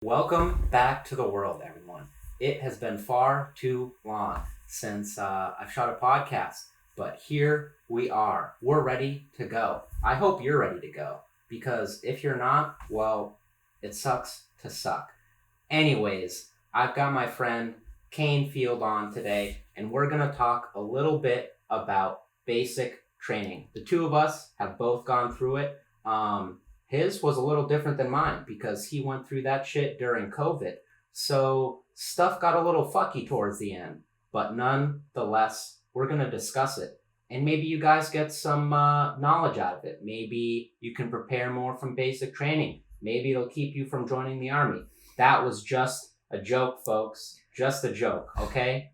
Welcome back to the world, everyone. It has been far too long since I've shot a podcast, but here we are. We're ready to go. I hope you're ready to go, because if you're not, well, it sucks to suck. Anyways, I've got my friend Caine Field on today, and we're going to talk a little bit about basic training. The two of us have both gone through it. His was a little different than mine because he went through that shit during COVID. So stuff got a little fucky towards the end. But nonetheless, we're going to discuss it. And maybe you guys get some knowledge out of it. Maybe you can prepare more from basic training. Maybe it'll keep you from joining the army. That was just a joke, folks. Just a joke, okay?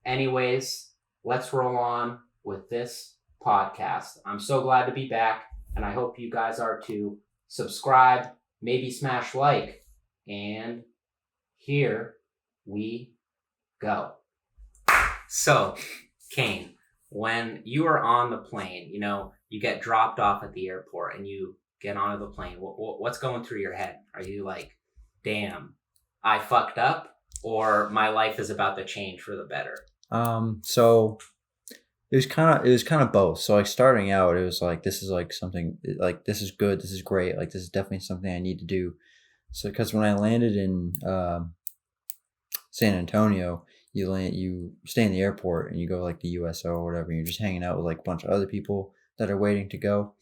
Anyways, let's roll on with this podcast. I'm so glad to be back, and I hope you guys are too. Subscribe, maybe smash like, and here we go. So, Caine, when you are on the plane, you get dropped off at the airport and you get onto the plane. What's going through your head? Are you like, damn, I fucked up, or my life is about to change for the better? So it was kind of both. So like starting out, it was like, this is like something like, this is good. This is great. Like, this is definitely something I need to do. So, cause when I landed in, San Antonio, you stay in the airport and you go like the USO or whatever. And you're just hanging out with like a bunch of other people that are waiting to go.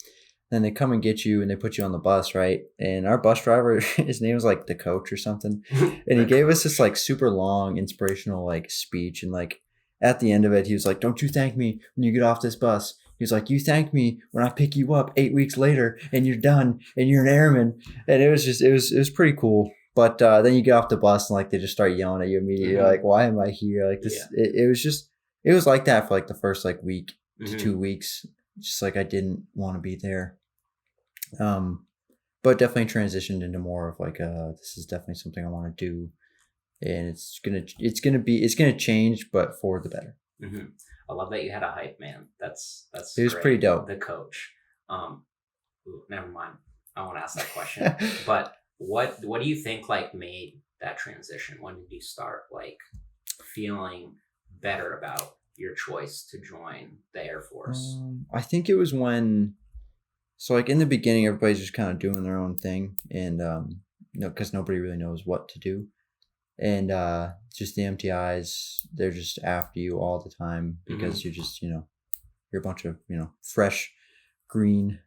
Then they come and get you and they put you on the bus, right? And our bus driver, his name was like the coach or something. And he gave us this like super long inspirational like speech. And like at the end of it, he was like, "Don't you thank me when you get off this bus." He was like, "You thank me when I pick you up 8 weeks later and you're done and you're an airman." And it was pretty cool. But then you get off the bus and like they just start yelling at you immediately. You're like, "Why am I here?" Like this, yeah. It was like that for like the first like week to 2 weeks. Just like I didn't want to be there. But definitely transitioned into more of like this is definitely something I want to do, and it's gonna change, but for the better. Mm-hmm. I love that you had a hype man. That's it was great. Pretty dope. The coach. Never mind. I won't ask that question. But what do you think like made that transition? When did you start like feeling better about your choice to join the Air Force? I think it was when. So like in the beginning, everybody's just kind of doing their own thing, and because nobody really knows what to do, and just the MTIs, they're just after you all the time because you're just you're a bunch of fresh, green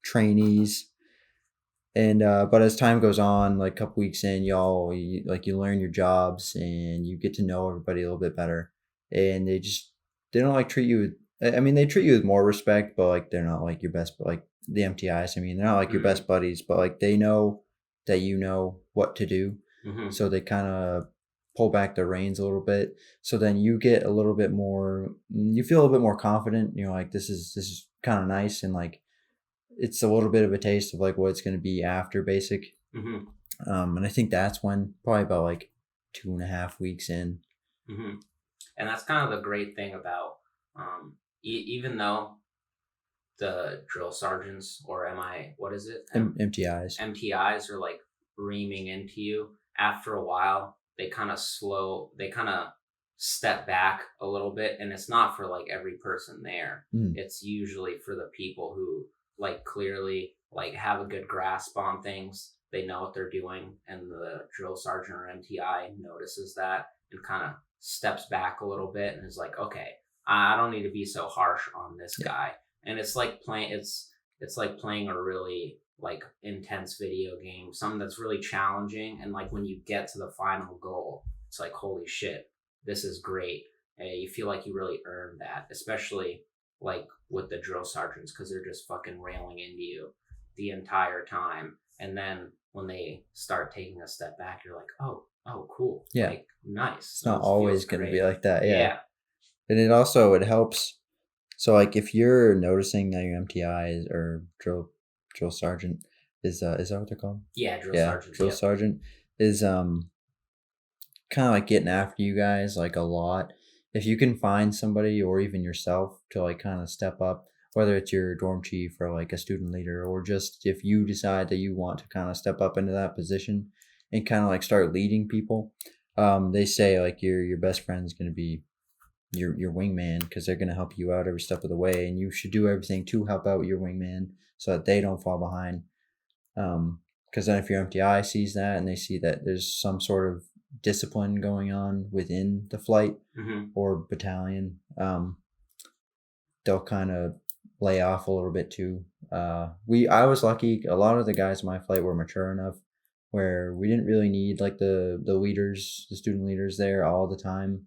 trainees, and but as time goes on, like a couple weeks in, you learn your jobs and you get to know everybody a little bit better, and they don't like treat you. I mean, they treat you with more respect, but like they're not like your best, but like the MTIs. I mean, they're not like your best buddies, but like they know that you know what to do, so they kind of pull back the reins a little bit. So then you get a little bit more, you feel a little bit more confident. You're like, this is kind of nice, and like it's a little bit of a taste of like what it's going to be after basic. And I think that's when probably about like 2.5 weeks in. And that's kind of the great thing about. Even though the drill sergeants or MTIs are like reaming into you, after a while, they kind of step back a little bit. And it's not for like every person there. It's usually for the people who like clearly like have a good grasp on things. They know what they're doing. And the drill sergeant or MTI notices that and kind of steps back a little bit and is like, okay, I don't need to be so harsh on this guy. And it's like playing a really like intense video game, something that's really challenging. And like when you get to the final goal, it's like, holy shit, this is great. And you feel like you really earned that, especially like with the drill sergeants, because they're just fucking railing into you the entire time. And then when they start taking a step back, you're like, oh, cool. Yeah. Like, nice. It's not always going to be like that. Yeah. And it helps. So like if you're noticing that your MTI or drill sergeant is that what they're called? Yeah, drill sergeant is kind of like getting after you guys like a lot. If you can find somebody or even yourself to like kind of step up, whether it's your dorm chief or like a student leader, or just if you decide that you want to kind of step up into that position and kind of like start leading people. They say like your best friend is going to be your wingman, because they're going to help you out every step of the way, and you should do everything to help out your wingman so that they don't fall behind. Because then if your MTI sees that and they see that there's some sort of discipline going on within the flight or battalion, they'll kind of lay off a little bit too. I was lucky. A lot of the guys in my flight were mature enough where we didn't really need like the leaders, the student leaders there all the time,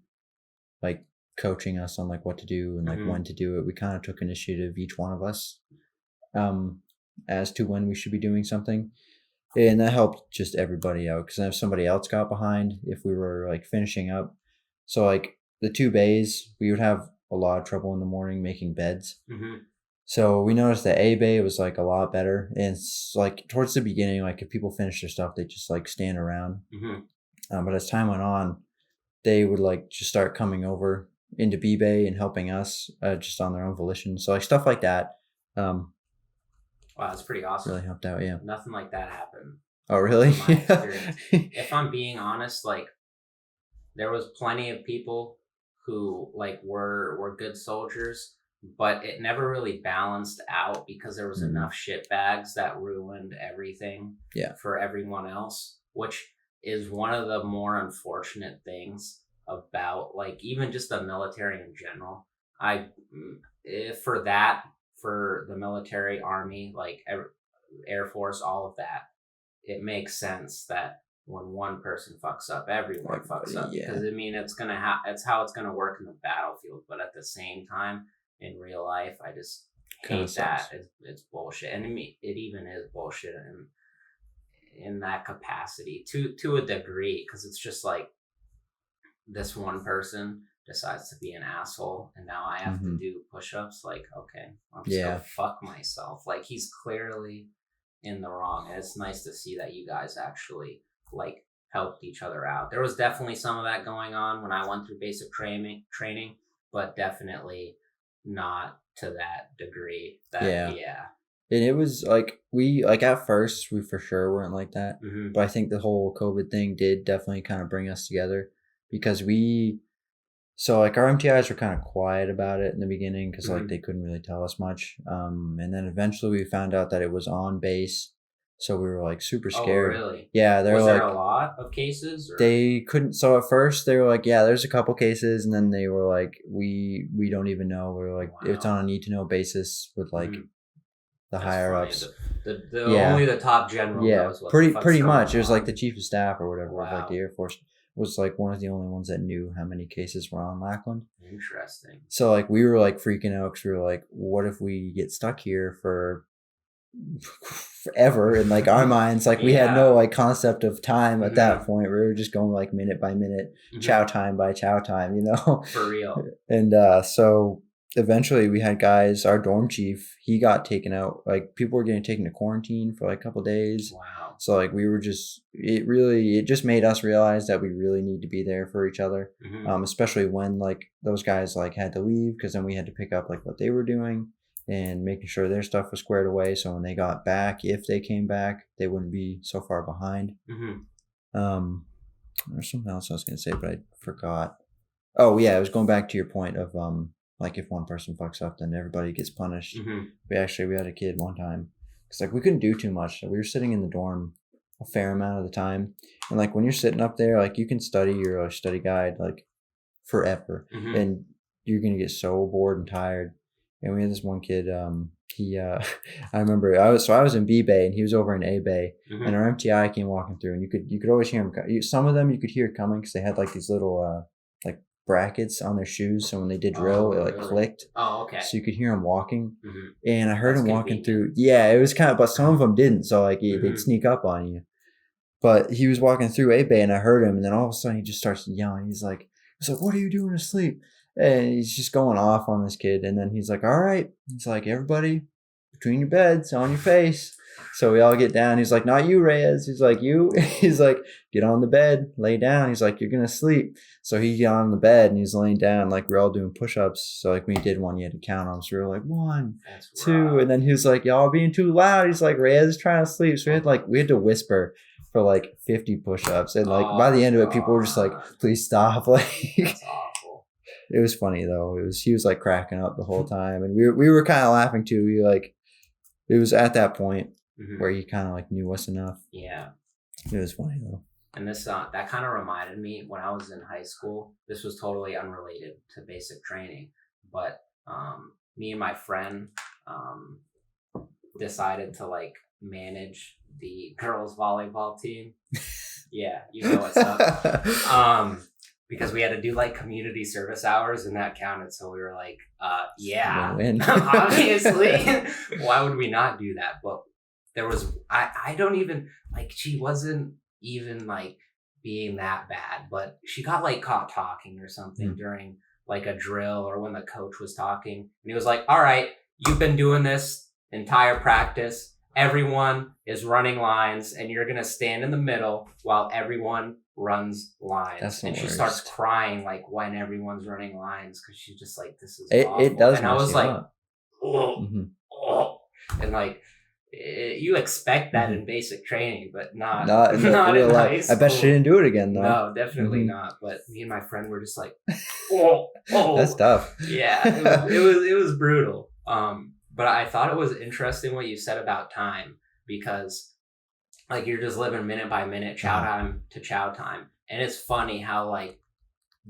like coaching us on like what to do and like when to do it. We kind of took initiative, each one of us, as to when we should be doing something, and that helped just everybody out, because then if somebody else got behind, if we were like finishing up, so like the 2 bays, we would have a lot of trouble in the morning making beds. So we noticed that A bay was like a lot better, and it's like towards the beginning, like if people finish their stuff, they just like stand around. But as time went on, they would like just start coming over into B bay and helping us just on their own volition. So like stuff like that. Wow, that's pretty awesome. Really helped out. Yeah. Nothing like that happened. Oh, really? In my experience. If I'm being honest, like there was plenty of people who like were good soldiers, but it never really balanced out because there was enough shit bags that ruined everything for everyone else, which is one of the more unfortunate things about like even just the military in general. For the military, army, like Air Force, all of that, it makes sense that when one person fucks up, everyone fucks up. Because I mean, it's how it's gonna work in the battlefield. But at the same time, in real life, I just hate that. It's bullshit, and it even is bullshit in that capacity to a degree, because it's just like this one person decides to be an asshole, and now I have to do push-ups. Like, okay, I'm just gonna fuck myself. Like, he's clearly in the wrong, and it's nice to see that you guys actually like helped each other out. There was definitely some of that going on when I went through basic training, but definitely not to that degree. And it was like at first we for sure weren't like that, but I think the whole COVID thing did definitely kind of bring us together, because so like our MTIs were kind of quiet about it in the beginning, because like they couldn't really tell us much, and then eventually we found out that it was on base, so we were like super scared. Oh, really? Yeah, was there a lot of cases? Or? They couldn't. So at first they were like, yeah, there's a couple cases, and then they were like, we don't even know. We were like, it's on a need to know basis with like the higher ups. Only the top general knows what pretty much. It was like the chief of staff or whatever, of like the Air Force. Was like one of the only ones that knew how many cases were on Lackland. Interesting. So like we were like freaking out, because we were like, what if we get stuck here for forever? In like our minds, like we had no like concept of time at that point. We were just going like minute by minute, chow time by chow time, you know? For real. And so eventually we had guys, our dorm chief, he got taken out. Like people were getting taken to quarantine for like a couple days. Wow. So like we were just, it just made us realize that we really need to be there for each other. Especially when like those guys like had to leave, because then we had to pick up like what they were doing and making sure their stuff was squared away. So when they got back, if they came back, they wouldn't be so far behind. There's something else I was going to say, but I forgot. Oh yeah. I was going back to your point of, like if one person fucks up, then everybody gets punished. We had a kid one time, because like we couldn't do too much. We were sitting in the dorm a fair amount of the time, and like when you're sitting up there, like you can study your study guide like forever, and you're gonna get so bored and tired. And we had this one kid. I remember I was in B bay and he was over in A bay, and our MTI came walking through, and you could always hear him. Some of them you could hear coming, because they had like these little like brackets on their shoes, so when they did drill, it like clicked. Oh, okay. So you could hear him walking, and I heard him walking through. Yeah, it was kind of, but some of them didn't. So like they'd sneak up on you. But he was walking through A bay, and I heard him, and then all of a sudden he just starts yelling. He's like, "What are you doing asleep?" And he's just going off on this kid. And then he's like, "All right." He's like, "Everybody, between your beds, on your face." So we all get down. He's like, "Not you, Reyes." He's like, "You." He's like, "Get on the bed, lay down." He's like, "You're gonna sleep." So he got on the bed and he's laying down. Like we're all doing push-ups. So like when he did one, you had to count them. So we were like 1, 2, and then he was like, "Y'all being too loud." He's like, "Reyes is trying to sleep." So we had to whisper, for like 50 push-ups, and like by the end of it, people were just like, "Please stop!" Like, that's awful. It was funny though. He was like cracking up the whole time, and we were kind of laughing too. It was at that point where he kind of like knew us enough. Yeah, it was funny though. And this that kind of reminded me when I was in high school. This was totally unrelated to basic training, but me and my friend decided to like manage the girls volleyball team. Yeah, you know what's up. Because we had to do like community service hours, and that counted. So we were like, yeah, obviously. Why would we not do that? But there was, I don't even, like, she wasn't even like being that bad, but she got like caught talking or something during like a drill or when the coach was talking. And he was like, all right, you've been doing this entire practice. Everyone is running lines, and you're going to stand in the middle while everyone runs lines. And she starts crying like when everyone's running lines, because she's just like, this is awful. It does. And I was like, oh. And like, you expect that in basic training, but not in real life. I bet she didn't do it again though. No, definitely not. But me and my friend were just like, oh. That's tough. Yeah, it was brutal. But I thought it was interesting what you said about time, because like you're just living minute by minute, chow time to chow time. And it's funny how like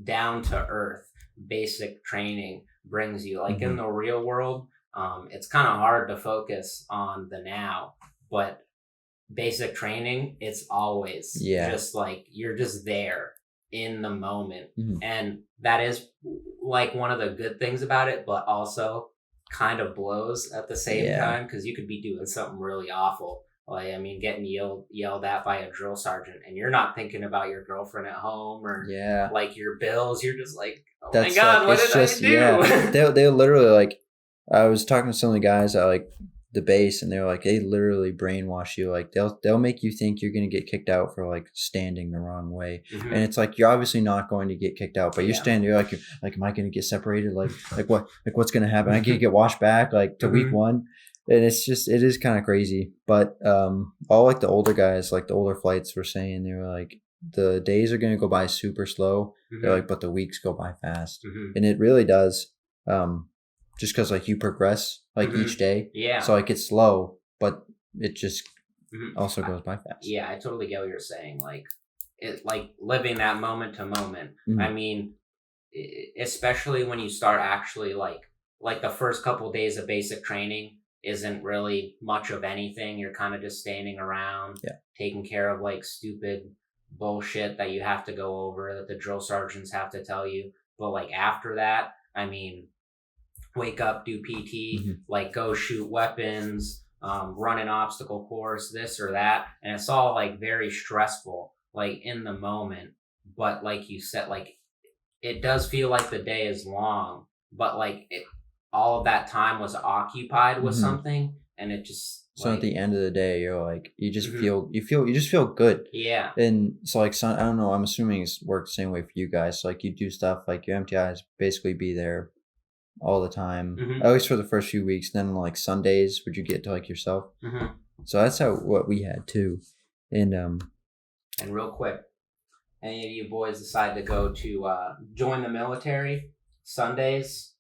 down to earth basic training brings you. Like in the real world, it's kind of hard to focus on the now, but basic training, it's always just like you're just there in the moment. And that is like one of the good things about it, but also kind of blows at the same time, because you could be doing something really awful. Like, I mean, getting yelled at by a drill sergeant, and you're not thinking about your girlfriend at home or like your bills. You're just like, oh my God, what did I do? Yeah. They literally, like, I was talking to some of the guys at like the base, and they're like, they literally brainwash you. Like they'll make you think you're going to get kicked out for like standing the wrong way. And it's like, you're obviously not going to get kicked out, but you're standing, you're like, am I going to get separated? Like what's going to happen? I can get washed back like to week one. And it's just, it is kind of crazy. But all like the older guys, like the older flights were saying, they were like, the days are going to go by super slow. They're like, but the weeks go by fast. And it really does. Just because like you progress like each day. Yeah. So like it's slow, but it just also goes by fast. Yeah, I totally get what you're saying. Like it, like living that moment to moment. I mean, especially when you start actually like the first couple of days of basic training isn't really much of anything. You're kind of just standing around, taking care of like stupid bullshit that you have to go over, that the drill sergeants have to tell you. But like after that, I mean, wake up, do PT, like go shoot weapons, run an obstacle course, this or that. And it's all like very stressful, like in the moment. But like you said, like it does feel like the day is long, but like all of that time was occupied with something. And it just, so at the end of the day, you're like, you just you just feel good. Yeah. And so like, I don't know, I'm assuming it's worked the same way for you guys. So like you do stuff like your MTIs basically be there all the time, at least for the first few weeks. Then like Sundays, would you get to like yourself? So that's what we had too. And real quick, any of you boys decide to go to join the military Sundays,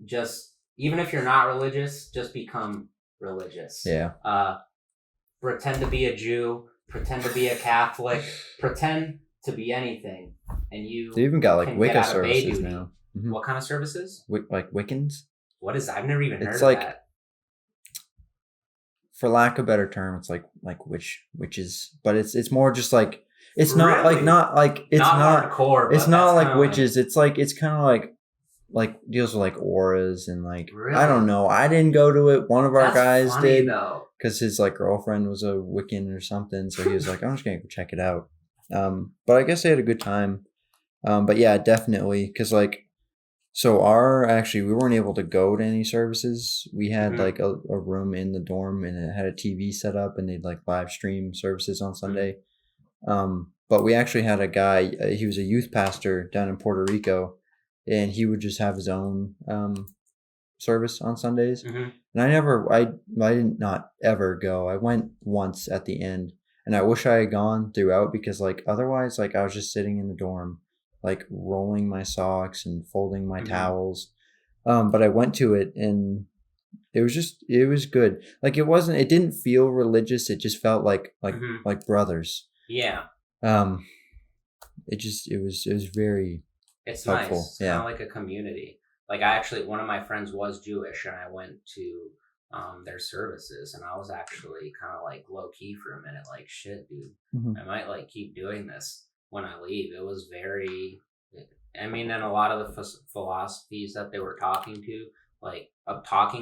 just even if you're not religious, just become religious. Pretend to be a Jew, pretend to be a Catholic, pretend to be anything, and you they even got like Wicca services now. What kind of services? Like Wiccans? What is that? I've never even heard of like, that. For lack of a better term, it's like witches, but it's more just like, it's not really? not like it's not hardcore. It's not like witches. It's kind of like deals with like auras and like, really? I don't know. I didn't go to it. One of our guys did, because his like girlfriend was a Wiccan or something. So he was like, I'm just gonna go check it out. But I guess they had a good time. But yeah, definitely, because like. So we weren't able to go to any services. We had like a room in the dorm, and it had a TV set up, and they'd like live stream services on Sunday. But we actually had a guy, he was a youth pastor down in Puerto Rico, and he would just have his own service on Sundays. And I did not ever go. I went once at the end, and I wish I had gone throughout because like otherwise like I was just sitting in the dorm like rolling my socks and folding my Mm-hmm. towels. But I went to it and it was good. Like it didn't feel religious. It just felt Mm-hmm. like brothers. Yeah. Um, it was very It's nice. helpful. It's kind Yeah. of like a community. Like I actually, one of my friends was Jewish, and I went to their services, and I was actually kind of like low key for a minute, like shit, dude. Hmm. I might like keep doing this when I leave. It was very, I mean, and a lot of the philosophies that they were talking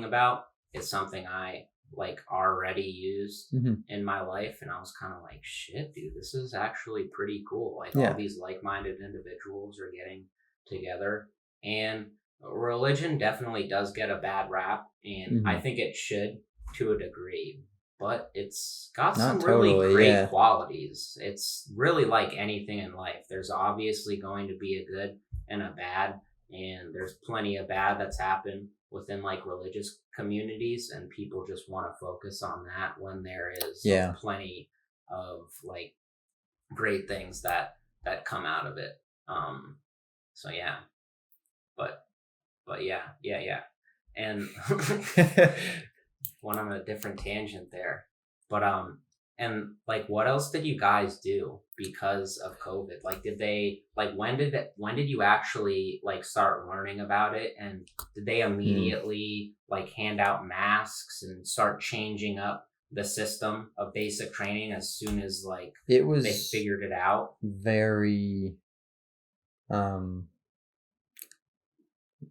about is something I like already used Hmm. in my life, and I was kind of like, shit, dude, this is actually pretty cool. Like all Yeah. these like-minded individuals are getting together, and religion definitely does get a bad rap, and I Hmm. think it should to a degree, but it's got Not some really totally. great Yeah. qualities. It's really like anything in life. There's obviously going to be a good and a bad, and there's plenty of bad that's happened within like religious communities, and people just want to focus on that when there is Yeah. plenty of like great things that come out of it. So yeah, but yeah, and went on a different tangent there. But and like what else did you guys do because of COVID? Like did they like when did you actually like start learning about it, and did they Hmm. immediately like hand out masks and start changing up the system of basic training as soon as like It they was figured it out? very um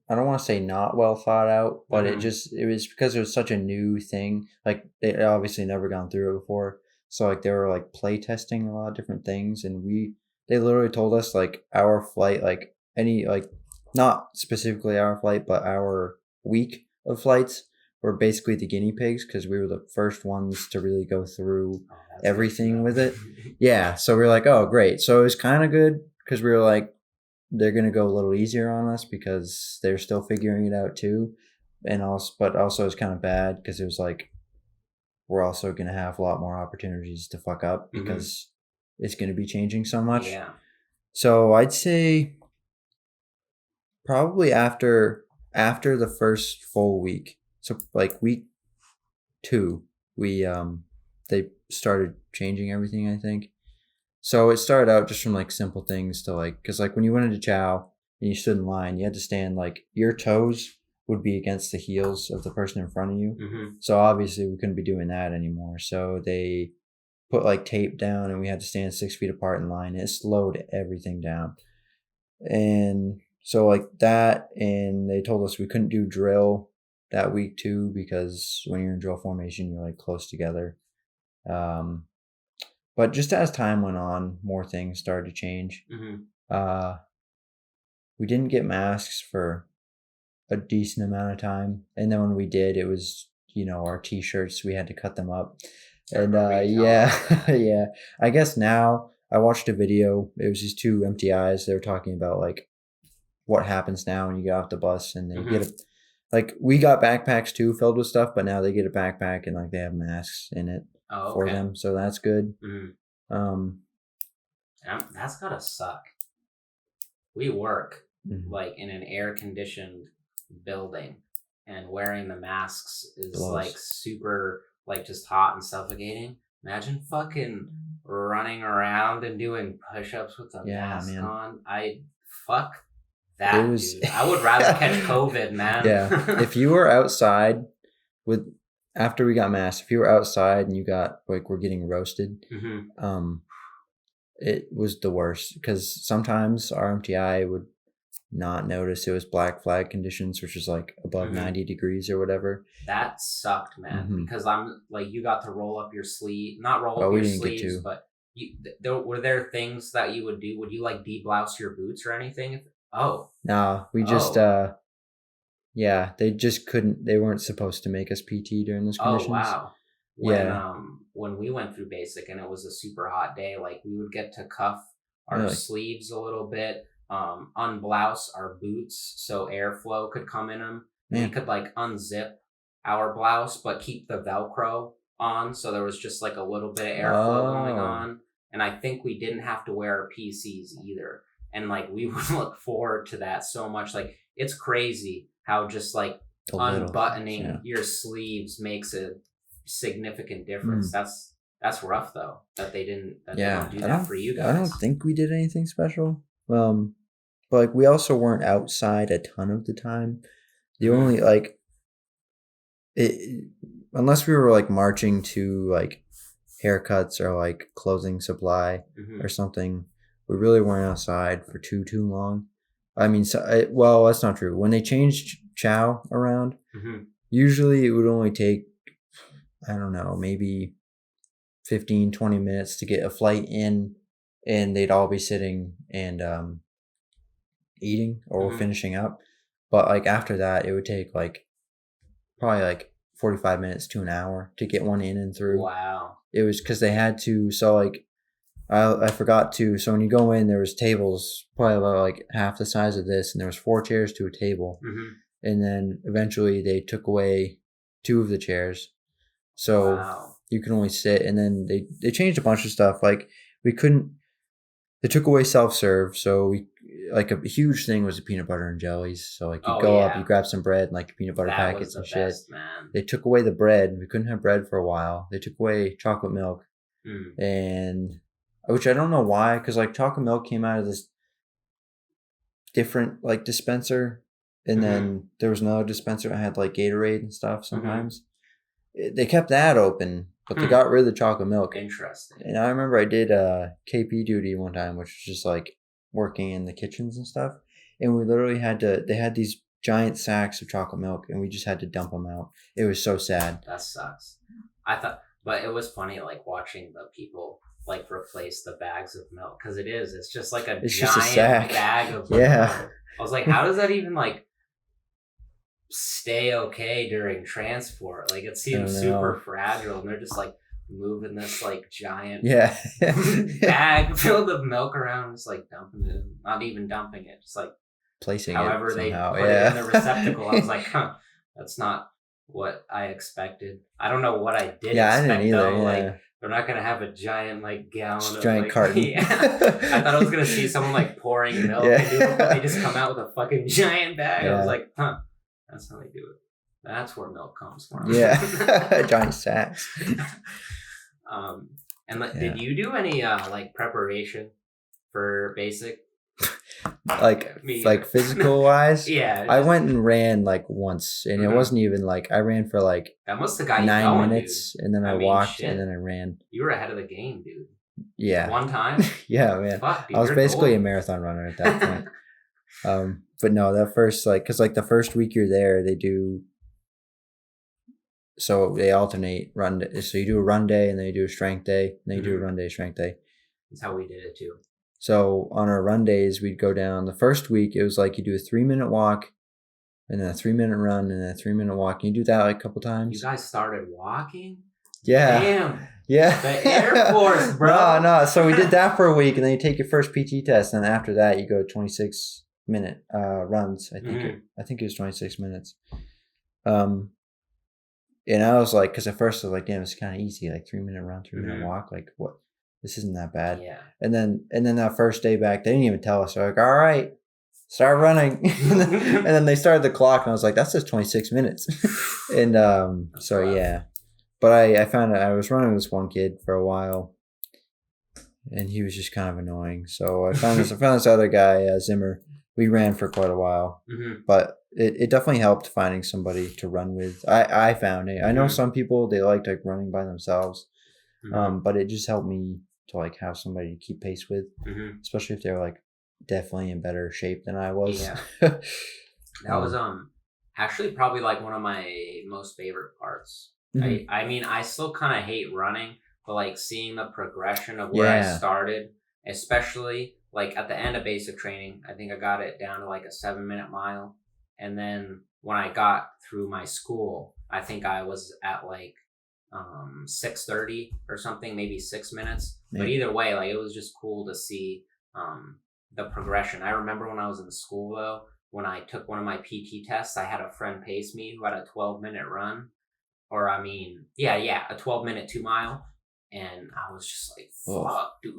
I don't want to say not well thought out, but Mm-hmm. it was because it was such a new thing. Like they obviously never gone through it before. So like they were like play testing a lot of different things and they literally told us like our flight, like any like not specifically our flight, but our week of flights were basically the guinea pigs because we were the first ones to really go through Oh, that's good to everything with know. it. Yeah. So we are like, oh great. So it was kind of good because we were like they're going to go a little easier on us because they're still figuring it out too. And also, but also it's kind of bad because it was like, we're also going to have a lot more opportunities to fuck up Mm-hmm. because it's going to be changing so much. Yeah. So I'd say probably after the first full week. So like week 2, we they started changing everything, I think. So it started out just from like simple things to like, because like when you went into chow and you stood in line, you had to stand like your toes would be against the heels of the person in front of you. Mm-hmm. So obviously we couldn't be doing that anymore. So they put like tape down and we had to stand 6 feet apart in line. It slowed everything down. And so like that, and they told us we couldn't do drill that week too because when you're in drill formation, you're like close together. Um, but just as time went on, more things started to change. Mm-hmm. Uh, we didn't get masks for a decent amount of time, and then when we did, it was our t-shirts. We had to cut them up, I and remember you telling yeah, me that. yeah. I guess now I watched a video. It was these two empty eyes. They were talking about like what happens now when you get off the bus, and they get Mm-hmm. a like we got backpacks too filled with stuff, but now they get a backpack and like they have masks in it Oh, for okay. them, so that's good. Mm-hmm. Um, That's gotta suck. We work mhm. like in an air conditioned building, and wearing the masks is like Blows. super like just hot and suffocating. Imagine fucking running around and doing push-ups with a Yeah, mask man. on. I fuck It that, was dude. I would rather catch COVID, man. yeah. If you were outside with after we got masked, if you were outside and you got like we're getting roasted, Hmm. um, it was the worst because sometimes our MTI would not notice it was black flag conditions, which is like above Hmm. 90 degrees or whatever. That sucked, man, Hmm. because I'm like you got to roll up your sleeve, not roll Oh, up we your didn't get sleeves, to. but were there things that you would do? Would you like deblouse your boots or anything? Oh, Nah, we just oh, yeah, they just couldn't. They weren't supposed to make us PT during those oh, conditions. wow. Yeah, When we went through basic and it was a super hot day, like we would get to cuff our really. sleeves a little bit, unblouse our boots so airflow could come in them, and we Man, could like unzip our blouse but keep the Velcro on, so there was just like a little bit of airflow going on, and I think we didn't have to wear our PCs either. And like we would look forward to that so much. Like it's crazy how just like unbuttoning your sleeves makes a significant difference. That's rough though that they didn't they don't do that for you guys. I don't think we did anything special. But like we also weren't outside a ton of the time. The only like unless we were like marching to like haircuts or like clothing supply or something, we really weren't outside for too long. I mean, well, that's not true. When they changed chow around, usually it would only take, I don't know, maybe 15-20 minutes to get a flight in, and they'd all be sitting and eating or finishing up. But like after that, it would take like probably like 45 minutes to an hour to get one in and through. Wow. It was because they had to, so like I forgot to, so when you go in, there was tables probably about like half the size of this, and there was 4 chairs to a table. And then eventually they took away 2 of the chairs, so you can only sit. And then they changed a bunch of stuff. Like they took away self-serve, so we, like a huge thing was the peanut butter and jellies. So like you go up, you grab some bread and like peanut butter packets and shit. Man. They took away the bread. We couldn't have bread for a while. They took away chocolate milk, and which I don't know why, because like chocolate milk came out of this different like dispenser, and then there was another dispenser that had like Gatorade and stuff sometimes. They kept that open, but they got rid of the chocolate milk. Interesting. And I remember I did KP duty one time, which was just like working in the kitchens and stuff, and we literally they had these giant sacks of chocolate milk, and we just had to dump them out. It was so sad. That sucks. But it was funny like watching the people like replace the bags of milk, because it's just like it's giant just a sack. Bag of milk. I was like, how does that even like stay okay during transport? Like it seems super fragile, and they're just like moving this like giant bag filled with milk around, just like dumping it, not even dumping it, just like placing however it somehow. They put it in the receptacle. I was like, that's not what I expected. I don't know what I did expect either, though. Like they're not gonna have a giant like gallon of giant like, carton. I thought I was gonna see someone like pouring milk. They just come out with a fucking giant bag. I was like, that's how they do it. That's where milk comes from. Giant sacks. Did you do any like preparation for basic? Like physical wise? I went and ran like once, and it wasn't even like I ran for like that must have got 9 minutes, dude. And then I walked, and then I ran. You were ahead of the game, dude. Yeah. One time? Yeah, man. Fuck, dude, I was basically a marathon runner at that point. But no, that first because like the first week you're there, they do. So they alternate run. So you do a run day, and then you do a strength day, and then you do a run day, strength day. That's how we did it too. So on our run days, we'd go down. The first week, it was like you do a 3-minute walk, and then a 3-minute run, and then a 3-minute walk. And you do that like a couple times. You guys started walking? Yeah. Damn. Yeah. The Air Force, bro. No. So we did that for a week, and then you take your first PT test, and after that, you go 26-minute runs. I think it was 26 minutes. And I was like, because at first I was like, damn, it's kind of easy, like 3-minute run, 3-minute walk, like what? This isn't that bad. Yeah. And then that first day back, they didn't even tell us. They're like, all right, start running. and then they started the clock, and I was like, that's just 26 minutes. And so yeah. But I found I was running with this one kid for a while, and he was just kind of annoying. So I found this other guy, Zimmer. We ran for quite a while, but it definitely helped finding somebody to run with. I found it. I know some people, they like running by themselves, but it just helped me to like have somebody to keep pace with, especially if they're like definitely in better shape than I was. Yeah. That was actually probably like one of my most favorite parts. I mean, I still kind of hate running, but like seeing the progression of where I started, especially like at the end of basic training, I think I got it down to like a 7-minute mile. And then when I got through my school, I think I was at like 6:30 or something, maybe 6 minutes. Yeah. But either way, like it was just cool to see the progression. I remember when I was in school though, when I took one of my PT tests, I had a friend pace me who had a 12-minute run. or I mean, yeah, a 12-minute 2 mile. And I was just like, fuck, dude.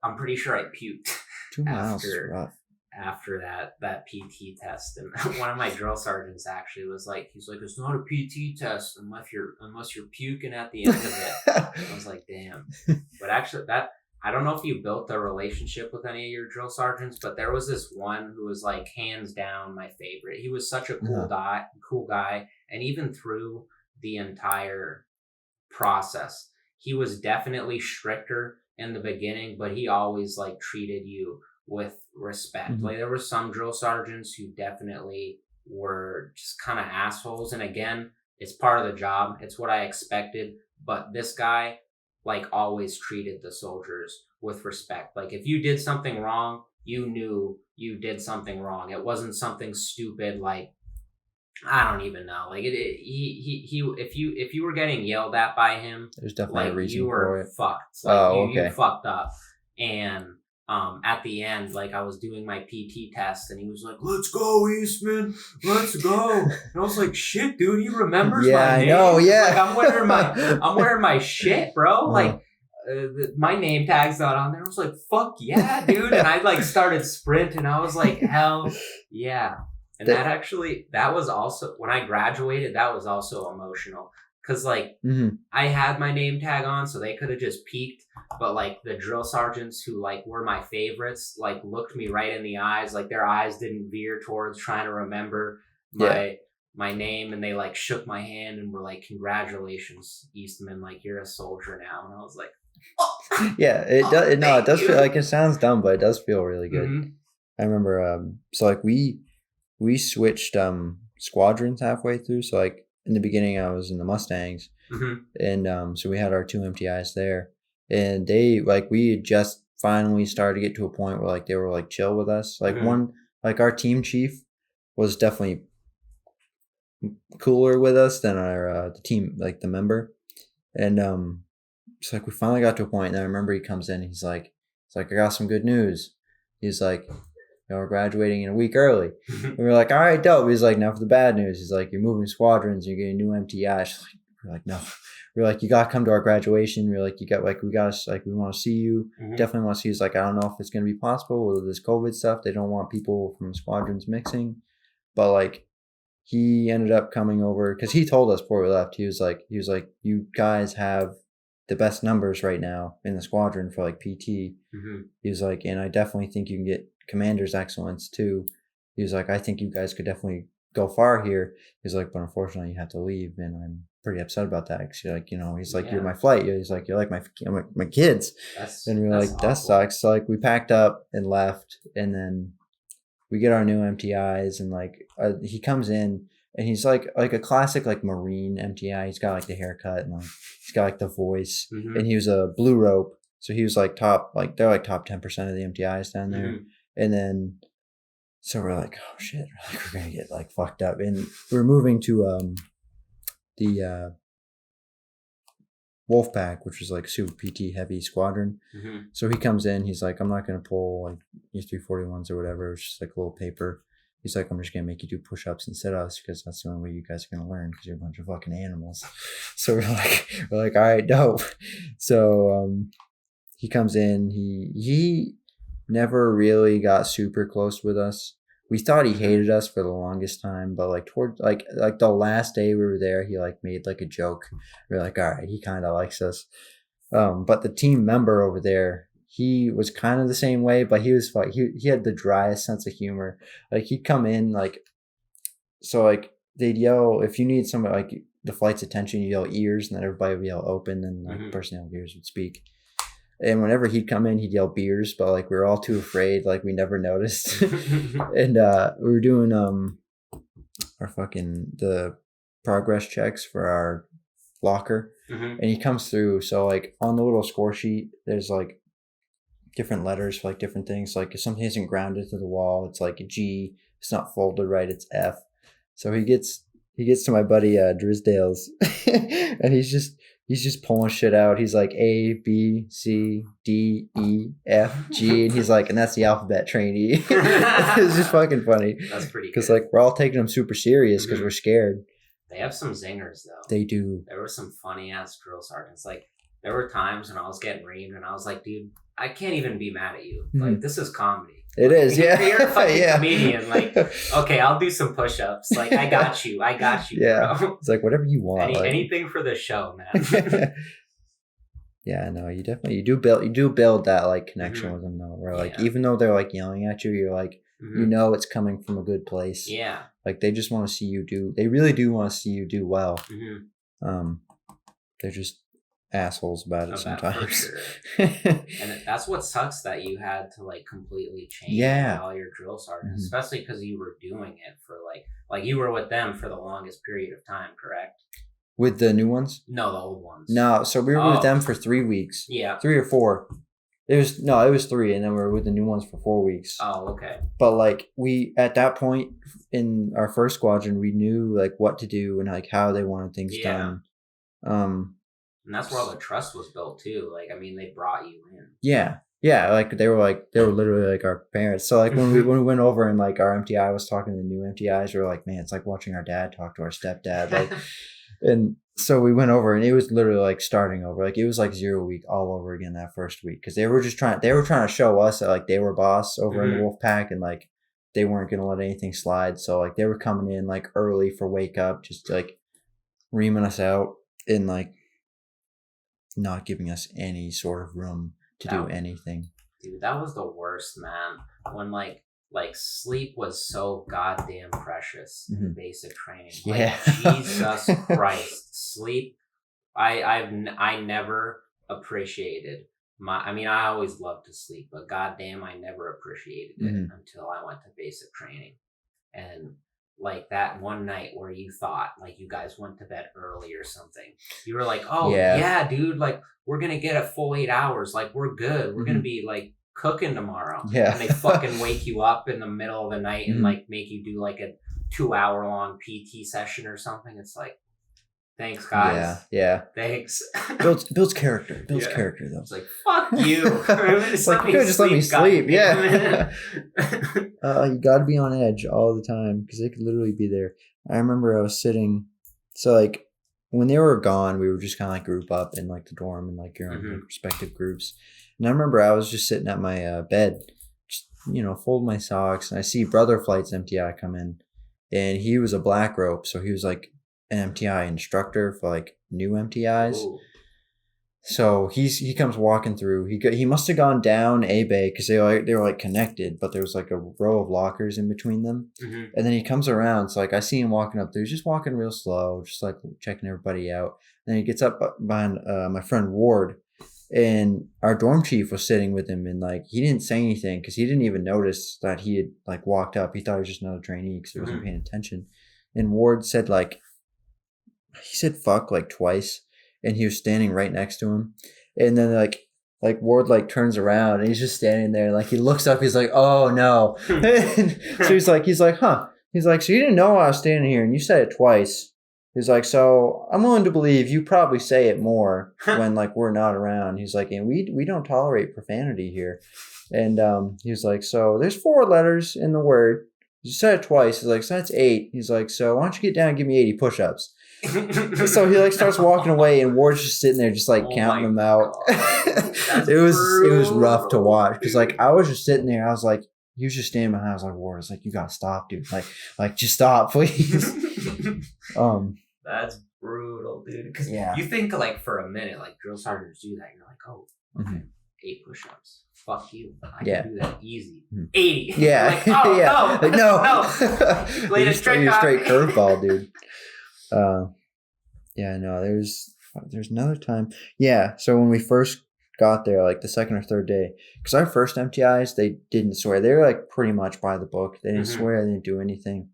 I'm pretty sure I puked 2 miles is rough. after that PT test. And one of my drill sergeants actually was like, he's like, it's not a PT test unless you're puking at the end of it. I was like, damn. But actually I don't know if you built a relationship with any of your drill sergeants, but there was this one who was like hands down my favorite. He was such a cool guy. And even through the entire process, he was definitely stricter in the beginning, but he always like treated you with respect. Like there were some drill sergeants who definitely were just kind of assholes. And again, it's part of the job. It's what I expected. But this guy like always treated the soldiers with respect. Like if you did something wrong, you knew you did something wrong. It wasn't something stupid like, I don't even know. Like if you were getting yelled at by him, there's definitely like a reason you were for it. fucked. Like you fucked up. And at the end, like I was doing my PT test, and he was like, "Let's go, Eastman, let's go." And I was like, "Shit, dude, he remembers my name." I know. Yeah, like, I'm wearing my shit, bro. Like. My name tag's not on there. I was like, fuck yeah, dude. And I like started sprinting. I was like, hell yeah. And that was also, when I graduated, that was also emotional. Cause like I had my name tag on, so they could have just peeked. But like the drill sergeants who like were my favorites, like looked me right in the eyes. Like their eyes didn't veer towards trying to remember my name, and they like shook my hand and were like, congratulations, Eastman. Like you're a soldier now. And I was like, yeah, it does feel like, it sounds dumb, but it does feel really good. I remember so like we switched squadrons halfway through. So like in the beginning I was in the Mustangs, and so we had our 2 MTIs there, and they like, we had just finally started to get to a point where like they were like chill with us. Like one, like our team chief was definitely cooler with us than our the team, like the member. And it's like we finally got to a point, and I remember he comes in, he's like, I got some good news. He's like, we're graduating in a week early. And we're like, all right, dope. He's like, now for the bad news. He's like, you're moving squadrons, you're getting new MTI. We're like, no. We're like, you gotta come to our graduation. We're like, we want to see you. Definitely want to see you. He's like, I don't know if it's gonna be possible with this COVID stuff. They don't want people from squadrons mixing. But like, he ended up coming over because he told us before we left. He was like, you guys have the best numbers right now in the squadron for like PT. He was like, and I definitely think you can get commander's excellence too. He was like, I think you guys could definitely go far here. He's like, but unfortunately you have to leave, and I'm pretty upset about that. Cause you're like, he's like, you're my flight. He's like, you're like my kids. And we're like, that sucks. So like we packed up and left, and then we get our new MTIs, and like he comes in. And he's like a classic like Marine MTI. He's got like the haircut, and like he's got like the voice. And he was a blue rope, so he was like top, like they're like top 10% of the MTIs down there. And then so we're like, oh shit, we're gonna get like fucked up. And we're moving to the Wolfpack, which is like super PT heavy squadron. So he comes in, he's like, I'm not gonna pull like E341s or whatever. It's just like a little paper. He's like, I'm just going to make you do push-ups and sit-ups because that's the only way you guys are going to learn, because you're a bunch of fucking animals. So we're like, all right, dope. So he comes in. He never really got super close with us. We thought he hated us for the longest time, but like toward like the last day we were there, he like made like a joke. We're like, all right, he kind of likes us. But the team member over there, he was kind of the same way, but he was like, he had the driest sense of humor. Like he'd come in like, so like they'd yell, if you need somebody like the flight's attention, you yell ears, and then everybody would yell open, and like the person yelling ears would speak. And whenever he'd come in, he'd yell beers, but like we were all too afraid, like we never noticed. And we were doing the progress checks for our locker, and he comes through. So like on the little score sheet, there's like different letters for like different things. Like if something isn't grounded to the wall, it's like a G. It's not folded right, it's F. So he gets to my buddy Drisdale's, and he's just pulling shit out. He's like A, B, C, D, E, F, G, and he's like, and that's the alphabet, trainee. It's just fucking funny. That's pretty. Because like we're all taking him super serious because we're scared. They have some zingers though. They do. There were some funny ass drill sergeants. Like there were times when I was getting reamed and I was like, dude, I can't even be mad at you. Like this is comedy. It is, yeah. You're a fucking comedian. Like, okay, I'll do some push-ups. Like, I got you, yeah. bro. It's like whatever you want. Anything for the show, man. Yeah, no, you do build that like connection with them though, where like even though they're like yelling at you, you're like you know it's coming from a good place. Yeah. Like they just want to see you do. They really do want to see you do well. They're just assholes about it sometimes. For sure. And that's what sucks, that you had to like completely change all your drill sergeants, especially because you were doing it for like you were with them for the longest period of time, correct? With the new ones? No, the old ones. No, so we were with them for 3 weeks. Yeah. 3 or 4. It was 3, and then we were with the new ones for 4 weeks. Oh, okay. But like we at that point in our first squadron, we knew like what to do and like how they wanted things done. And that's where all the trust was built too. Like, I mean, they brought you in. Yeah. Yeah, like they were literally like our parents. So like when we went over and like our MTI was talking to the new MTIs, we were like, man, it's like watching our dad talk to our stepdad. Like, and so we went over and it was literally like starting over. Like it was like 0 week all over again that first week, because they were trying to show us that like they were boss over in the wolf pack, and like they weren't gonna let anything slide. So like they were coming in like early for wake up, just like reaming us out and like not giving us any sort of room to do anything. Dude, that was the worst, man. When like sleep was so goddamn precious in basic training. Yeah. Like, Jesus Christ, sleep. I never appreciated I always loved to sleep, but goddamn, I never appreciated it until I went to basic training. And like that one night where you thought like you guys went to bed early or something, you were like, oh yeah dude, like we're gonna get a full 8 hours, like we're good, we're gonna be like cooking tomorrow. And they fucking wake you up in the middle of the night and like make you do like a 2-hour long PT session or something. It's like, thanks guys. Yeah. Thanks. Builds character. Builds character though. It's like, fuck you. It's like, just let me sleep. Yeah. You got to be on edge all the time because they could literally be there. I remember I was sitting. So like when they were gone, we were just kind of like group up in like the dorm and like your own respective groups. And I remember I was just sitting at my bed, just, fold my socks, and I see Brother Flight's MTI come in, and he was a black rope, so he was like an MTI instructor for like new MTIs. Ooh. So he comes walking through. He must have gone down A bay because they were like connected, but there was like a row of lockers in between them. And then he comes around. So like I see him walking up there. He's just walking real slow, just like checking everybody out. And then he gets up behind my friend Ward, and our dorm chief was sitting with him, and like he didn't say anything because he didn't even notice that he had like walked up. He thought he was just another trainee because he wasn't paying attention. And Ward said he said fuck like twice, and he was standing right next to him. And then like Ward like turns around and he's just standing there, and like he looks up, he's like, oh no. So he's like huh, he's like, so you didn't know I was standing here and you said it twice. He's like, so I'm willing to believe you probably say it more when like we're not around. He's like, and we don't tolerate profanity here. And he was like, so there's 4 letters in the word, you said it twice. He's like, so that's 8. He's like, so why don't you get down and give me 80 push-ups? So he like starts walking away, and Ward's just sitting there just like counting them out. It was rough to watch because like I was just sitting there, I was like, he was just standing behind. I was like, Ward, it's like, you gotta stop, dude. Like just stop, please. That's brutal, dude. Because you think like for a minute, like drill sergeants do that. You're like, oh, okay, 8 push-ups. Fuck you. I can do that easy. 80. Yeah. Like, oh, no. Played a straight curveball, dude. No, there's another time. Yeah, so when we first got there, like the second or third day, because our first MTIs, they didn't swear. They were like pretty much by the book. They didn't swear. They didn't do anything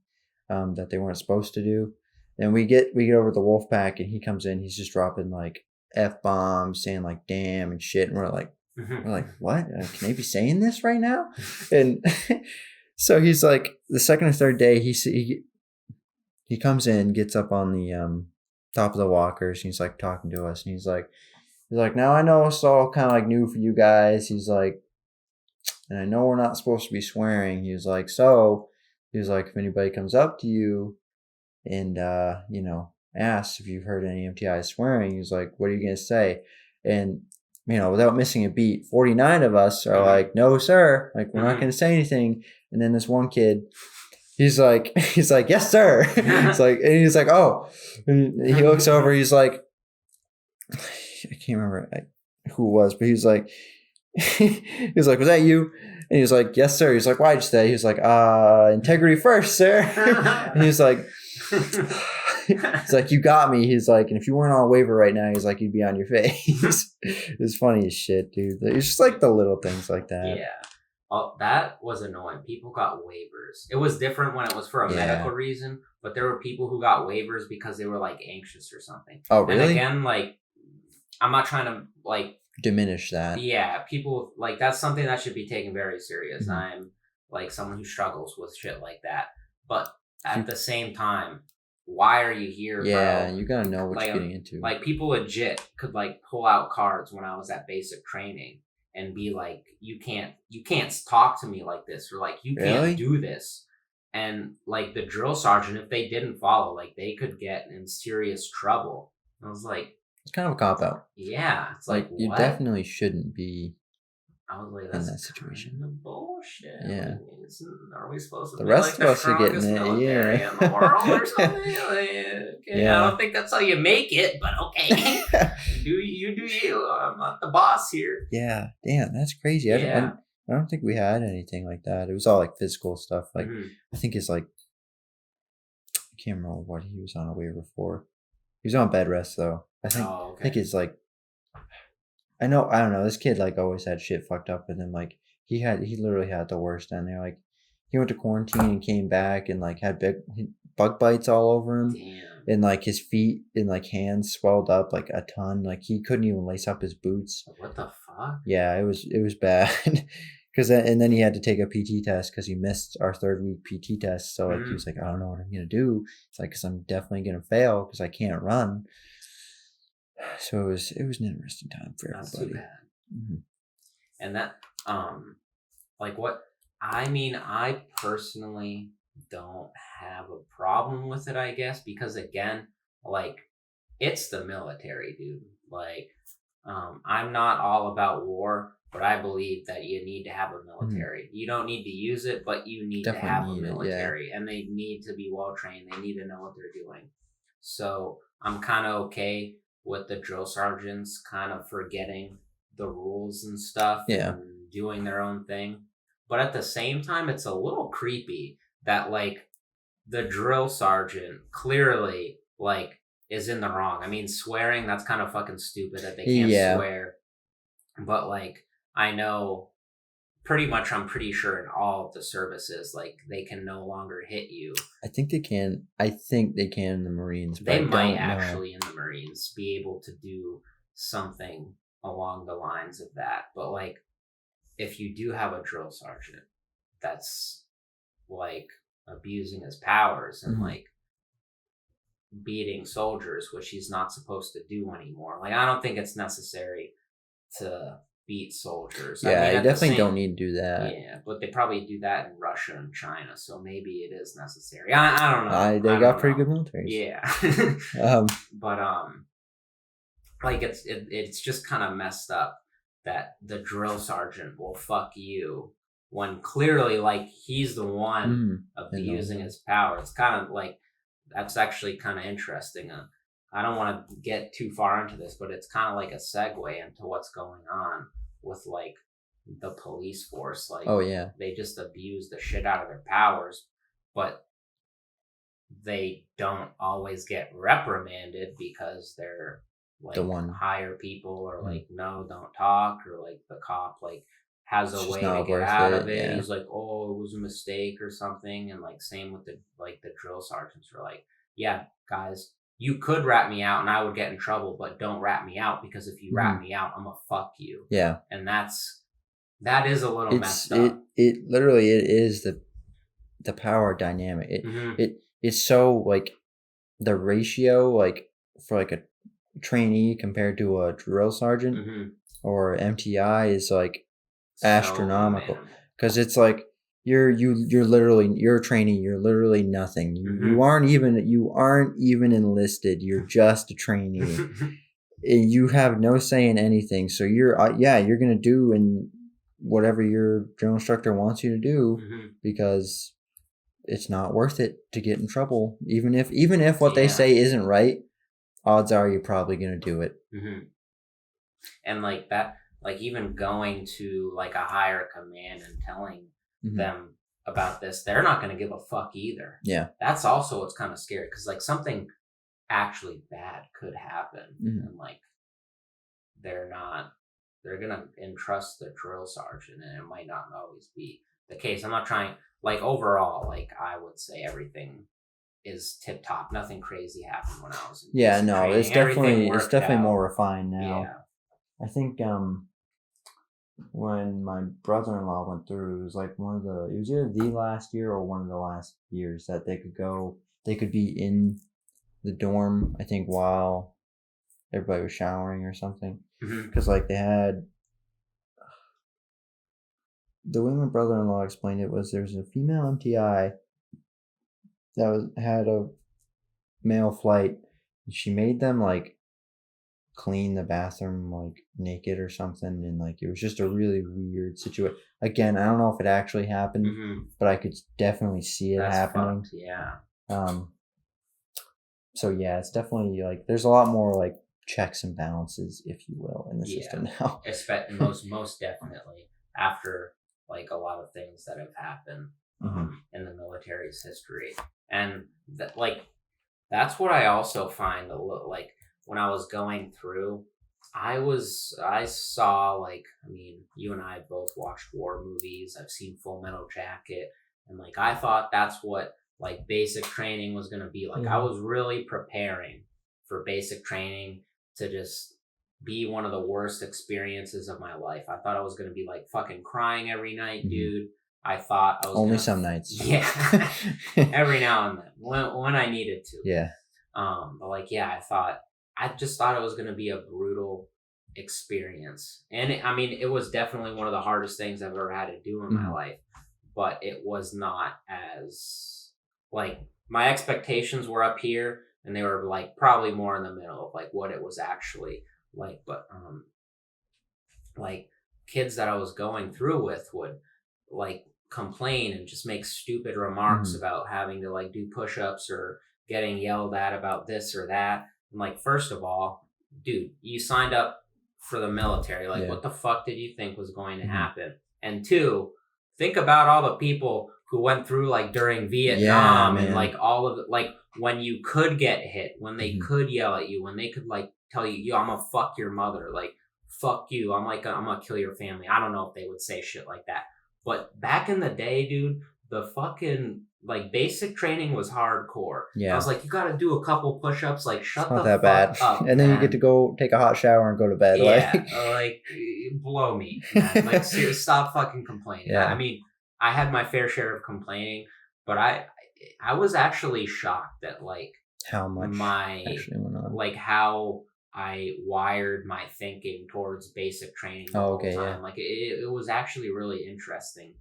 that they weren't supposed to do. And we get over to the wolf pack, and he comes in. He's just dropping like F-bombs, saying like damn and shit, and we're like what? Can they be saying this right now? And so he's like, the second or third day, he comes in, gets up on the top of the walkers, and he's like talking to us, and he's like, now I know it's all kind of like new for you guys. He's like, and I know we're not supposed to be swearing. He was like, if anybody comes up to you and asked if you've heard any MTI swearing. He was like, "What are you gonna say?" And without missing a beat, 49 of us are like, "No, sir. Like, we're not gonna say anything." And then this one kid, he's like, "Yes, sir." It's like, and he's like, "Oh," and he looks over. He's like, I can't remember who it was, but he was like, "Was that you?" And he was like, "Yes, sir." He's like, "Why'd you say?" He was like, "Integrity first, sir." And he was like, "It's like, you got me." He's like, "And if you weren't on a waiver right now," he's like, "you'd be on your face." It's funny as shit, dude. It's just like the little things like that. Yeah. Oh, that was annoying. People got waivers. It was different when it was for a medical reason, but there were people who got waivers because they were like anxious or something. Oh, really? And again, like, I'm not trying to like diminish that. Yeah, people like that's something that should be taken very serious. I'm like someone who struggles with shit like that, but at the same time, why are you here? Yeah, bro? you gotta know what you're getting into. Like, people legit could like pull out cards when I was at basic training and be like, you can't talk to me like this, or like, you can't do this. And like the drill sergeant, if they didn't follow, like, they could get in serious trouble. I was like, it's kind of a cop out. Yeah, it's like you what? definitely shouldn't be. I was like, that's in that situation. Kind of bullshit. Yeah. Are we supposed to the be rest like of us are getting it? Yeah. In the world or something? Okay, yeah. I don't think that's how you make it, but okay. do you? I'm not the boss here. Yeah. Damn, that's crazy. I don't think we had anything like that. It was all like physical stuff. Like I think it's like, I can't remember what he was on a waiver for. He was on bed rest though. I think it's like, I don't know. This kid like always had shit fucked up with him. Like he literally had the worst down there. Like he went to quarantine and came back and like had big bug bites all over him. Damn. And like his feet and like hands swelled up like a ton. Like he couldn't even lace up his boots. What the fuck? Yeah, it was bad. And then he had to take a PT test because he missed our 3rd week PT test. So like he was like, I don't know what I'm gonna do. It's like, because I'm definitely gonna fail because I can't run. So it was an interesting time for everybody. That's too bad. And that like what I mean, I personally don't have a problem with it, I guess, because again, like, it's the military, dude. Like, I'm not all about war, but I believe that you need to have a military. You don't need to use it, but you need to have a military. And they need to be well trained. They need to know what they're doing. So I'm kind of okay with the drill sergeants kind of forgetting the rules and stuff and doing their own thing. But at the same time, it's a little creepy that like the drill sergeant clearly like is in the wrong. I mean, swearing, that's kind of fucking stupid that they can't swear. But like, I know I'm pretty sure in all of the services, like, they can no longer hit you. I think they can in the Marines. But they might actually in the Marines be able to do something along the lines of that. But like, if you do have a drill sergeant that's like abusing his powers and like beating soldiers, which he's not supposed to do anymore, like, I don't think it's necessary to beat soldiers. Yeah, I mean, definitely don't need to do that. Yeah, but they probably do that in Russia and China, so maybe it is necessary. I don't know. They got pretty good militaries. Yeah. But like, it's just kind of messed up that the drill sergeant will fuck you when clearly like he's the one abusing his power. It's kind of like, that's actually kind of interesting. I don't want to get too far into this, but it's kind of like a segue into what's going on with like the police force. Like, they just abuse the shit out of their powers, but they don't always get reprimanded because they're like higher people, or like, no, don't talk, or like the cop like has a way to get out of it. He's like, oh, it was a mistake or something. And like, same with the drill sergeants are like, yeah, guys, you could rat me out and I would get in trouble, but don't rat me out, because if you rat me out, I'm gonna fuck you. Yeah. And that is a little messed up. It literally, it is the power dynamic. It's so like the ratio, like for like a trainee compared to a drill sergeant or MTI is like astronomical, because it's like you're a trainee. You're literally nothing. You aren't even enlisted. You're just a trainee. You have no say in anything. So you're gonna do in whatever your drill instructor wants you to do because it's not worth it to get in trouble. Even if what they say isn't right, odds are you're probably gonna do it. And like that, like even going to like a higher command and telling them about this, they're not going to give a fuck either. Yeah. That's also what's kind of scary because like something actually bad could happen and like they're going to entrust the drill sergeant and it might not always be the case. I'm not trying, like overall, like I would say everything is tip top. Nothing crazy happened when I was in training. It's definitely more refined now. Yeah. I think when my brother-in-law went through, it was like it was either the last year or one of the last years that they could be in the dorm, I think, while everybody was showering or something. Because like they had, the way my brother-in-law explained it was there's a female MTI that had a male flight. She made them like clean the bathroom like naked or something, and like it was just a really weird situation. Again, I don't know if it actually happened, but I could definitely see it happening. Fucked, yeah. So yeah, it's definitely like there's a lot more like checks and balances, if you will, in the system now. most definitely after like a lot of things that have happened in the military's history, and that's what I also find a little like. When I was going through, I saw like, I mean, you and I both watched war movies. I've seen Full Metal Jacket, and like I thought that's what like basic training was gonna be like. I was really preparing for basic training to just be one of the worst experiences of my life. I thought I was gonna be like fucking crying every night, dude. I thought I was only some nights. Yeah, every now and then when I needed to. Yeah. But like I just thought it was going to be a brutal experience. And it was definitely one of the hardest things I've ever had to do in my life, but it was not as like my expectations were up here and they were like probably more in the middle of like what it was actually like. But, like kids that I was going through with would like complain and just make stupid remarks about having to like do push-ups or getting yelled at about this or that. I'm like, first of all, dude, you signed up for the military. Like, what the fuck did you think was going to happen? And two, think about all the people who went through like during Vietnam and like all of it, like when you could get hit, when they could yell at you, when they could like tell you, yo, I'm gonna fuck your mother, like fuck you, I'm gonna kill your family. I don't know if they would say shit like that, but back in the day, dude, the fucking like basic training was hardcore. Yeah, I was like, you got to do a couple push-ups. Like, shut the fuck bad. Up, and then you get to go take a hot shower and go to bed. Yeah, like blow me. Man. Like, seriously, stop fucking complaining. Yeah, I mean, I had my fair share of complaining, but I was actually shocked at like how much actually went on. Like how I wired my thinking towards basic training the whole time. Yeah. Like it was actually really interesting.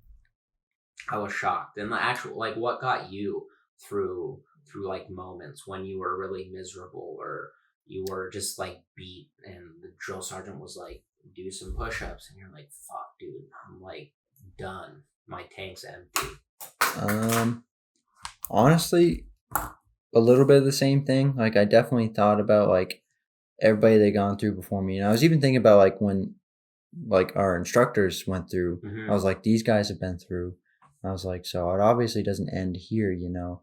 I was shocked. And the actual, like, what got you through like moments when you were really miserable or you were just like beat and the drill sergeant was like, do some push-ups and you're like, fuck, dude, I'm like done. My tank's empty. Honestly, a little bit of the same thing. Like, I definitely thought about like everybody that gone through before me. And I was even thinking about like when like our instructors went through, I was like, these guys have been through. I was like, so it obviously doesn't end here, you know?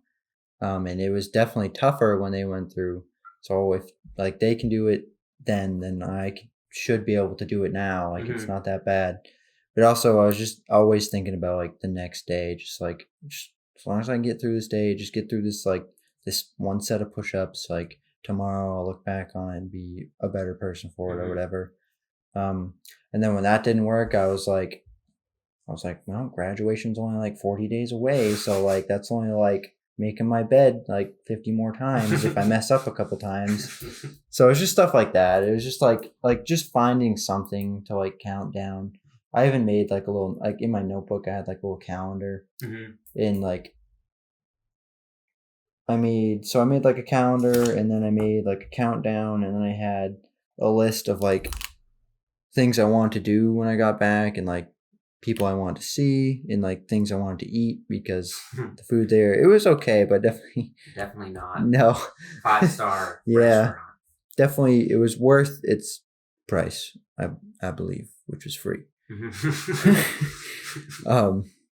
And it was definitely tougher when they went through. So if like they can do it then I should be able to do it now. Like it's not that bad. But also I was just always thinking about like the next day, just as long as I can get through this day, just get through this, like this one set of push-ups, like tomorrow I'll look back on it and be a better person for it or whatever. And then when that didn't work, I was like, well, graduation's only like 40 days away. So like, that's only like making my bed like 50 more times if I mess up a couple times. So it's just stuff like that. It was just like just finding something to like count down I even made like a little, like in my notebook, I had like a little calendar, and like I made like a calendar, and then I made like a countdown, and then I had a list of like things I wanted to do when I got back, and like people I wanted to see, and like things I wanted to eat, because the food there, it was okay, but Definitely not no 5-star yeah, restaurant. definitely it was worth its price, I believe, which was free.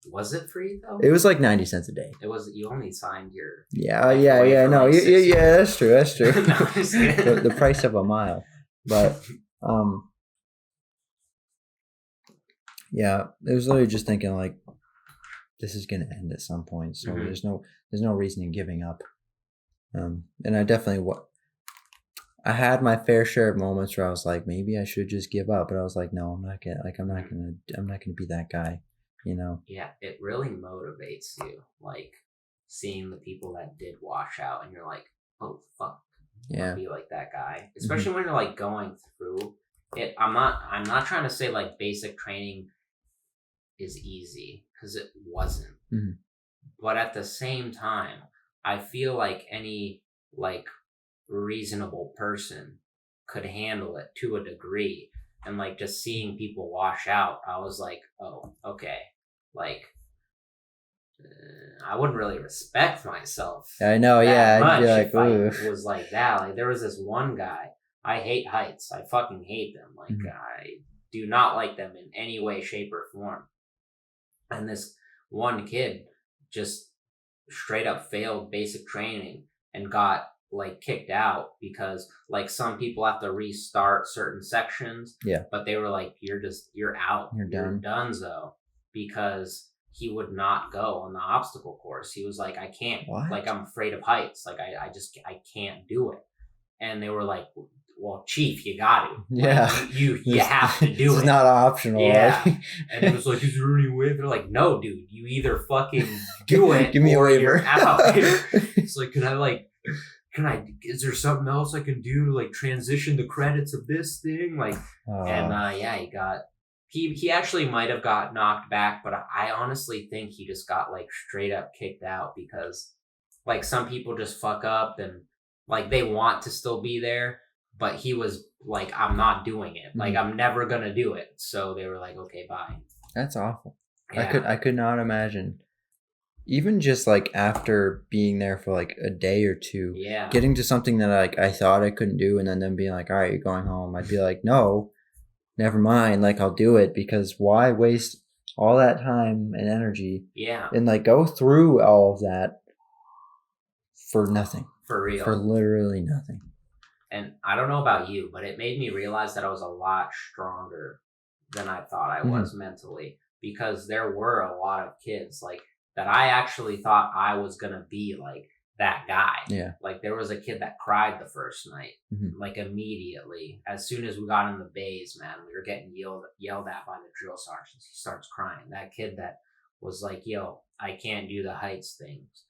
Was it free though? It was like 90 cents a day. It was. You only signed your Yeah, life yeah, away yeah. for No, like 6 yeah, years. that's true. No, I'm just kidding. the price of a mile, but yeah, it was literally just thinking like, this is gonna end at some point, so there's no reason in giving up. And I definitely I had my fair share of moments where I was like, maybe I should just give up, but I was like, no, I'm not gonna be that guy, you know. Yeah, it really motivates you, like seeing the people that did wash out, and you're like, oh fuck, I Yeah. wanna be like that guy. Especially when you're like going through it. I'm not trying to say like basic training is easy, because it wasn't. Mhm. But at the same time, I feel like any like reasonable person could handle it to a degree. And like just seeing people wash out, I was like, oh, okay. Like, I wouldn't really respect myself. I know, yeah. That I'd be much like, if I ooh. was like that. Like, there was this one guy. I hate heights. I fucking hate them. Like, Mhm. I do not like them in any way, shape, or form. And this one kid just straight up failed basic training and got like kicked out, because like some people have to restart certain sections. Yeah. But they were like, you're out. You're done. Donezo, because he would not go on the obstacle course. He was like, I can't. What? Like, I'm afraid of heights. Like, I can't do it. And they were like, well, Chief, you got to. Yeah. Like, you have to do it. It's not optional. Yeah. Right? And it was like, is there any way? They're like, no, dude, you either fucking do it. Give me a or waiver. You're out. It's like, is there something else I can do to like transition the credits of this thing? Like, and yeah, he actually might have got knocked back, but I honestly think he just got like straight up kicked out, because like some people just fuck up and like they want to still be there, but he was like, I'm not doing it. Like, I'm never gonna do it. So they were like, okay, bye. That's awful. Yeah. I could not imagine, even just like after being there for like a day or two, Yeah. getting to something that like I thought I couldn't do, and then them being like, all right, you're going home. I'd be like, no, never mind. Like, I'll do it, because why waste all that time and energy? Yeah. And like go through all of that for nothing. For real. For literally nothing. And I don't know about you, but it made me realize that I was a lot stronger than I thought I was mentally, because there were a lot of kids like that I actually thought I was going to be like that guy. Yeah. Like, there was a kid that cried the first night, like immediately. As soon as we got in the bays, man, we were getting yelled at by the drill sergeants. He starts crying. That kid that was like, yo, I can't do the heights things.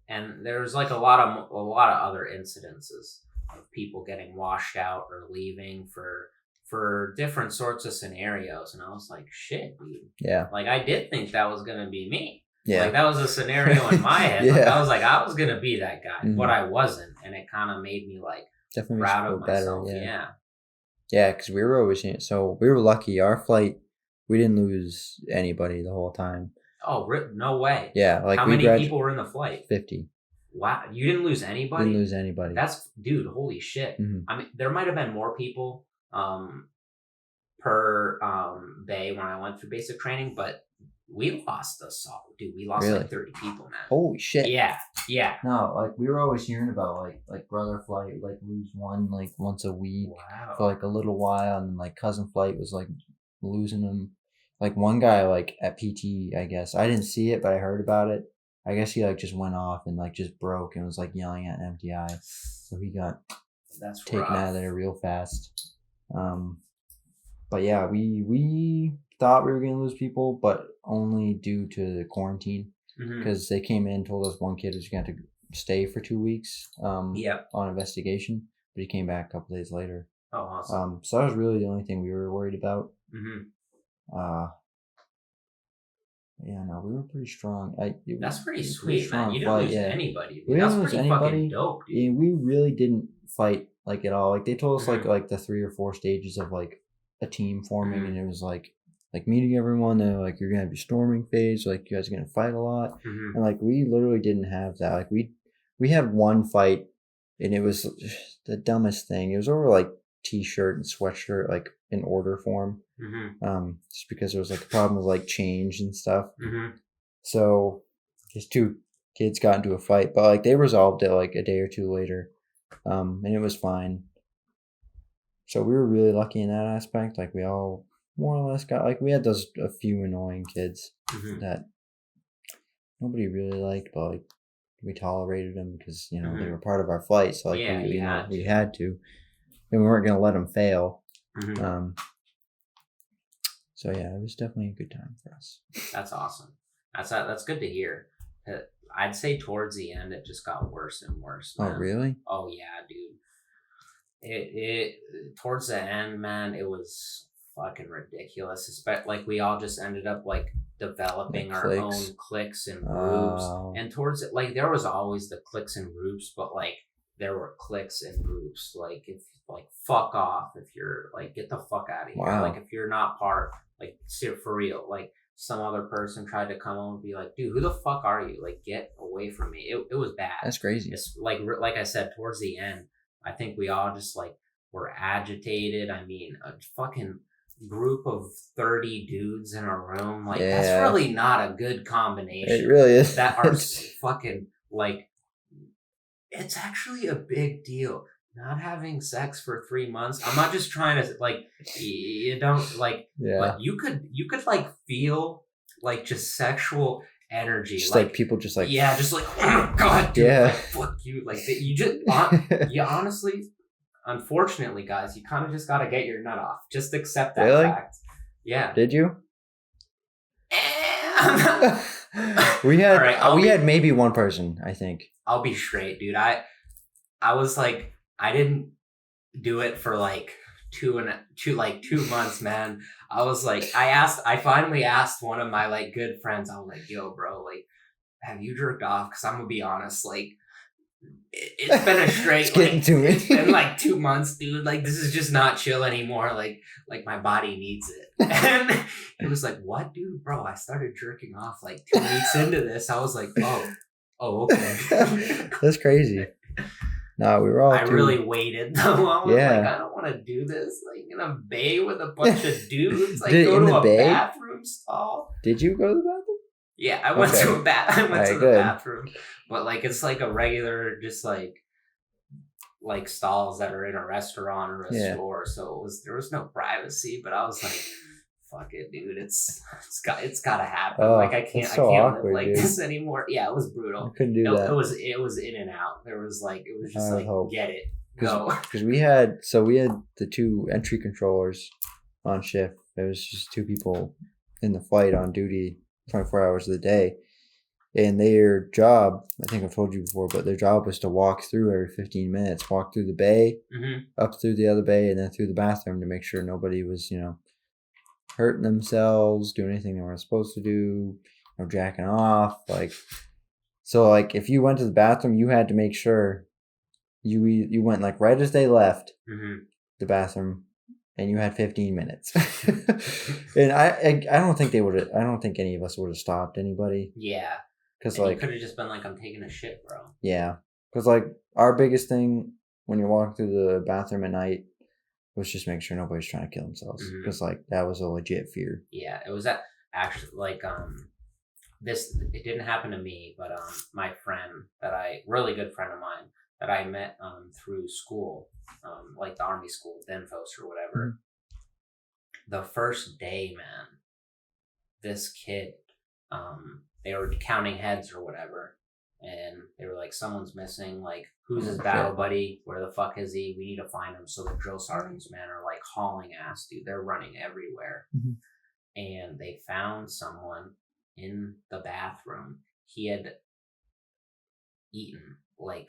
And there's like a lot of other incidences of people getting washed out or leaving for different sorts of scenarios. And I was like, shit, dude. Yeah. Like, I did think that was going to be me. Yeah. Like, that was a scenario in my head. Yeah. Like, I was like, I was going to be that guy, but I wasn't. And it kind of made me like definitely proud of myself. Better, Yeah. Yeah, because we were always so we were lucky. Our flight, we didn't lose anybody the whole time. Oh, no way. Yeah, like how many people were in the flight? 50. Wow, you didn't lose anybody? Didn't lose anybody. That's, dude, holy shit. I mean, there might have been more people per bay when I went through basic training, but we lost dude, we lost like 30 people, man. Holy shit. Yeah. No, like we were always hearing about like brother flight like lose one like once a week. Wow. For like a little while, and then like cousin flight was like losing them. Like one guy like at PT, I guess. I didn't see it, but I heard about it. I guess he like just went off and like just broke and was like yelling at an MTI. So he got taken out of there real fast. But yeah, we thought we were gonna lose people, but only due to the quarantine, because they came in and told us one kid was going to have to stay for 2 weeks on investigation, but he came back a couple days later. Oh, awesome. So that was really the only thing we were worried about. Yeah, no, we were pretty strong. That's pretty It was a sweet, man. strong You didn't fight. lose Yeah, anybody, dude. we That's didn't lose pretty fucking anybody. dope, dude. And we really didn't fight like at all. Like they told us Mhm. like the 3 or 4 stages of like a team forming, Mhm. and it was like meeting everyone. They're like, you're gonna have your storming phase. Like you guys are gonna fight a lot, Mhm. and like we literally didn't have that. Like we had one fight, and it was the dumbest thing. It was over like t-shirt and sweatshirt, like in order form. Just because there was like a problem with like change and stuff. Mhm. So his 2 kids got into a fight, but like they resolved it like a day or 2 later, and it was fine. So we were really lucky in that aspect. Like we all more or less got like we had those a few annoying kids Mhm. that nobody really liked, but like we tolerated them because they Mhm. were part of our fight. So like Yeah, we you had we to. had to, and we weren't gonna let them fail. Mhm. So yeah, it was definitely a good time for us. That's awesome. That's good to hear. I'd say towards the end it just got worse and worse, Oh man. really? Oh yeah, dude. It towards the end, man, it was fucking ridiculous. Like we all just ended up like developing Like our cliques. own cliques and groups. Oh. And towards it, like there was always the cliques and groups, but like there were cliques and groups. Like if like fuck off if you're like get the fuck out of here. Wow. Like if you're not part, like for real, like some other person tried to come on and be like, dude, who the fuck are you? Like get away from me. It was bad. That's crazy. It's like I said, towards the end, I think we all just like were agitated. I mean, a fucking group of 30 dudes in a room, like that's Yeah. really not a good combination. It really is. That are fucking like, it's actually a big deal. Not having sex for 3 months. I'm not just trying to like, you don't like, Yeah. but you could like feel like just sexual energy, Just like people just like yeah, just like oh my god, dude, Yeah. like fuck you, like you just you honestly, unfortunately, guys, you kind of just gotta get your nut off. Just accept that Really? fact. Yeah. Did you? We had Alright, we had maybe one person, I think. I'll be straight, dude. I was like, I didn't do it for like 2 months, man. I was like, I finally asked one of my like good friends. I was like, yo, bro, like, have you jerked off? Because I'm gonna be honest, like, it's been a straight. It's getting like, to me. It's been like 2 months, dude. Like, this is just not chill anymore. Like my body needs it. And it was like, what, dude, bro? I started jerking off like 2 weeks into this. I was like, oh, okay. That's crazy. No, we were all. I really waited though. I was Yeah. like, I don't want to do this like in a bay with a bunch of dudes. Like Did- go in to the a bay? bathroom stall. Did you go to the bathroom? Yeah, I went Okay. to a bath. I went Alright, to the good. bathroom, but like it's like a regular, just like stalls that are in a restaurant or a Yeah. store. So there was no privacy. But I was like, fuck it, dude. It's gotta happen. Oh, like I can't that's so live awkward, like dude. this anymore. Yeah, it was I brutal. couldn't do that. It was in and out. There was like it was just I would like hope. get it. Go. Because we had the 2 entry controllers on shift. There was just 2 people in the flight on duty 24 hours of the day. And their job, I think I've told you before, but their job was to walk through every 15 minutes, walk through the bay, up through the other bay, and then through the bathroom to make sure nobody was, hurting themselves, doing anything they weren't supposed to do, jacking off. So if you went to the bathroom, you had to make sure you went like right as they left the bathroom, and you had 15 minutes. And I don't think I don't think any of us would have stopped anybody. Yeah. Because you could have just been like, I'm taking a shit, bro. Yeah. Because our biggest thing when you're walking through the bathroom at night was just make sure nobody's trying to kill themselves. Because that was a legit fear. Yeah, it was actually this. It didn't happen to me, but my friend really good friend of mine that I met through school, like the army school, Denfos or whatever. The first day, man, this kid, they were counting heads or whatever, and they were like, someone's missing, like, who's his battle buddy, where the fuck is he, we need to find him. So the drill sergeants, man, are like hauling ass, dude. They're running everywhere. And they found someone in the bathroom. He had eaten like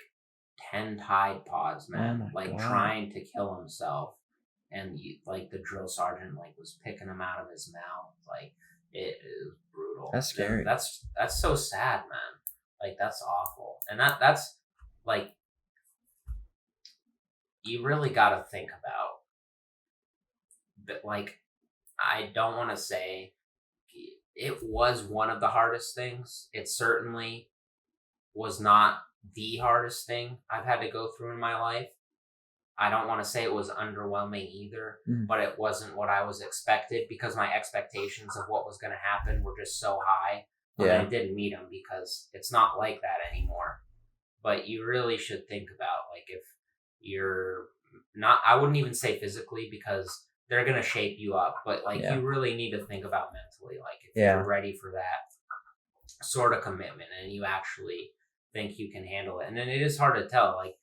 10 Tide Pods, man, Oh my God. trying to kill himself. and like the drill sergeant like was picking them out of his mouth. Like it is brutal. That's scary. That's so sad, man. Like that's awful, and that's like you really got to think about. But like, I don't want to say it was one of the hardest things. It certainly was not the hardest thing I've had to go through in my life. I don't want to say it was underwhelming either, but it wasn't what I was expected because my expectations of what was going to happen were just so high. And I didn't meet them because it's not like that anymore. But you really should think about, like, if you're not, I wouldn't even say physically because they're going to shape you up, but like you really need to think about mentally, like if you're ready for that sort of commitment and you actually think you can handle it. And then it is hard to tell, like,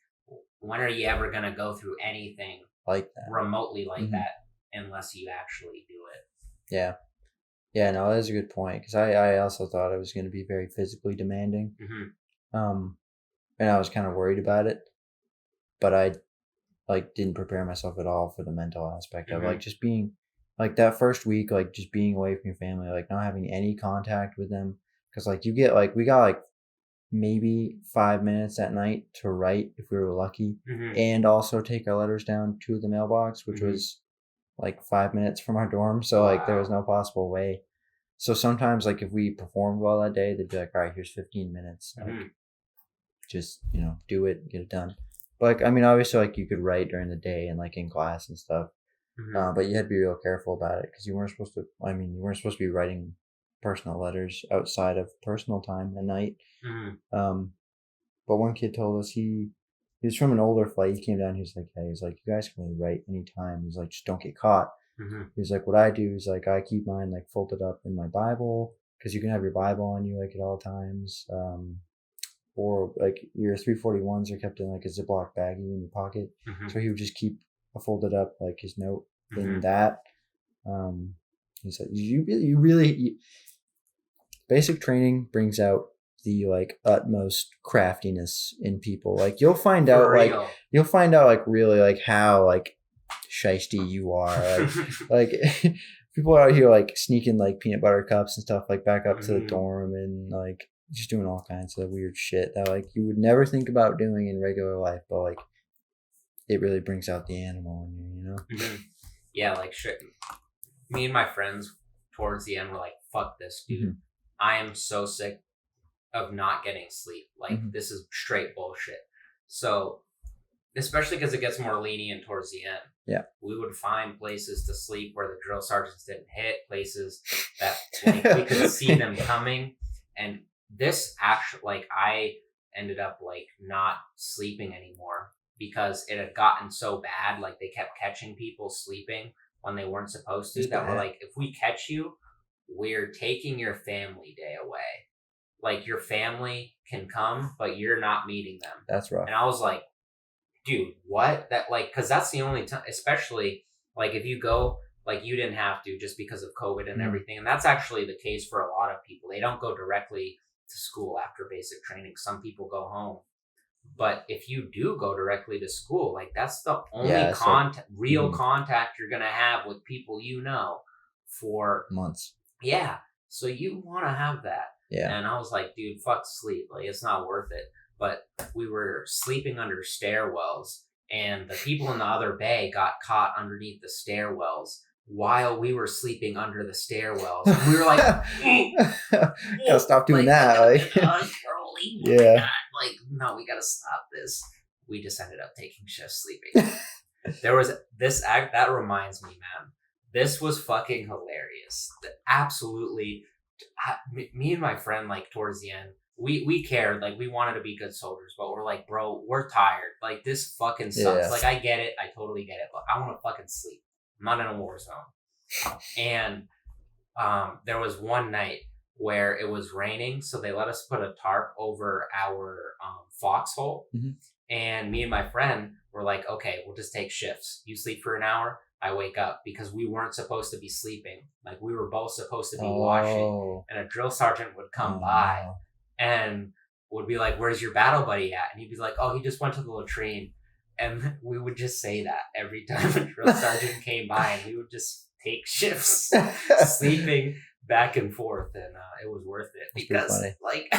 when are you ever going to go through anything like that remotely like that unless you actually do it? Yeah, no, that's a good point because I also thought it was going to be very physically demanding. And I was kind of worried about it, but I like didn't prepare myself at all for the mental aspect of like just being like that first week, like just being away from your family, like not having any contact with them. Cause like you get like, we got like maybe 5 minutes at night to write if we were lucky and also take our letters down to the mailbox, which was like 5 minutes from our dorm. So like there was no possible way. So sometimes like if we performed well that day, they'd be like, all right, here's 15 minutes. Like, just, you know, do it, get it done. But like, I mean, obviously like you could write during the day and like in class and stuff. But you had to be real careful about it because you weren't supposed to be writing personal letters outside of personal time at night. But one kid told us he was from an older flight. He came down. He was like, "Hey, he's like, you guys can really write anytime." He's like, "Just don't get caught." He's like, "What I do is like I keep mine like folded up in my Bible because you can have your Bible on you like at all times, or like your 341s are kept in like a Ziploc baggie in your pocket." So he would just keep a folded up like his note in that. He's like, you really basic training brings out the like utmost craftiness in people. Like you'll find out like really like how like shiesty you are. Like people out here like sneaking like peanut butter cups and stuff like back up to the dorm and like just doing all kinds of weird shit that like you would never think about doing in regular life, but like it really brings out the animal in you, you know? Yeah, like shit. Me and my friends towards the end were like, fuck this, dude. I am so sick of not getting sleep. Like this is straight bullshit. So especially because it gets more lenient towards the end. We would find places to sleep where the drill sergeants didn't hit, places that like we could see them coming. And this actually, like, I ended up like not sleeping anymore because it had gotten so bad. Like they kept catching people sleeping when they weren't supposed to. That were like, if we catch you, we're taking your family day away. Like your family can come, but you're not meeting them. That's rough. And I was like, dude, what? That like, because that's the only time, especially like if you go, like you didn't have to just because of COVID and everything. And that's actually the case for a lot of people. They don't go directly to school after basic training. Some people go home. But if you do go directly to school, like that's the only real contact you're going to have with people you know for months. Yeah. So you want to have that. Yeah. And I was like, dude, fuck sleep. Like, it's not worth it. But we were sleeping under stairwells, and the people in the other bay got caught underneath the stairwells while we were sleeping under the stairwells. And we were like, gotta stop doing that. Like, yeah. Like, no, we gotta stop this. We just ended up taking shifts sleeping. There was this act that reminds me, man. This was fucking hilarious. Absolutely. Me and my friend, like, towards the end, we cared. Like, we wanted to be good soldiers, but we're like, bro, we're tired. Like, this fucking sucks. Yeah. Like, I get it. I totally get it. But I want to fucking sleep. I'm not in a war zone. And there was one night where it was raining, so they let us put a tarp over our foxhole. And me and my friend were like, okay, we'll just take shifts. You sleep for an hour. I wake up, because we weren't supposed to be sleeping. Like, we were both supposed to be watching. And a drill sergeant would come by and would be like, where's your battle buddy at? And he'd be like, oh, he just went to the latrine. And we would just say that every time a drill sergeant came by, and we would just take shifts sleeping back and forth, and it was worth it because like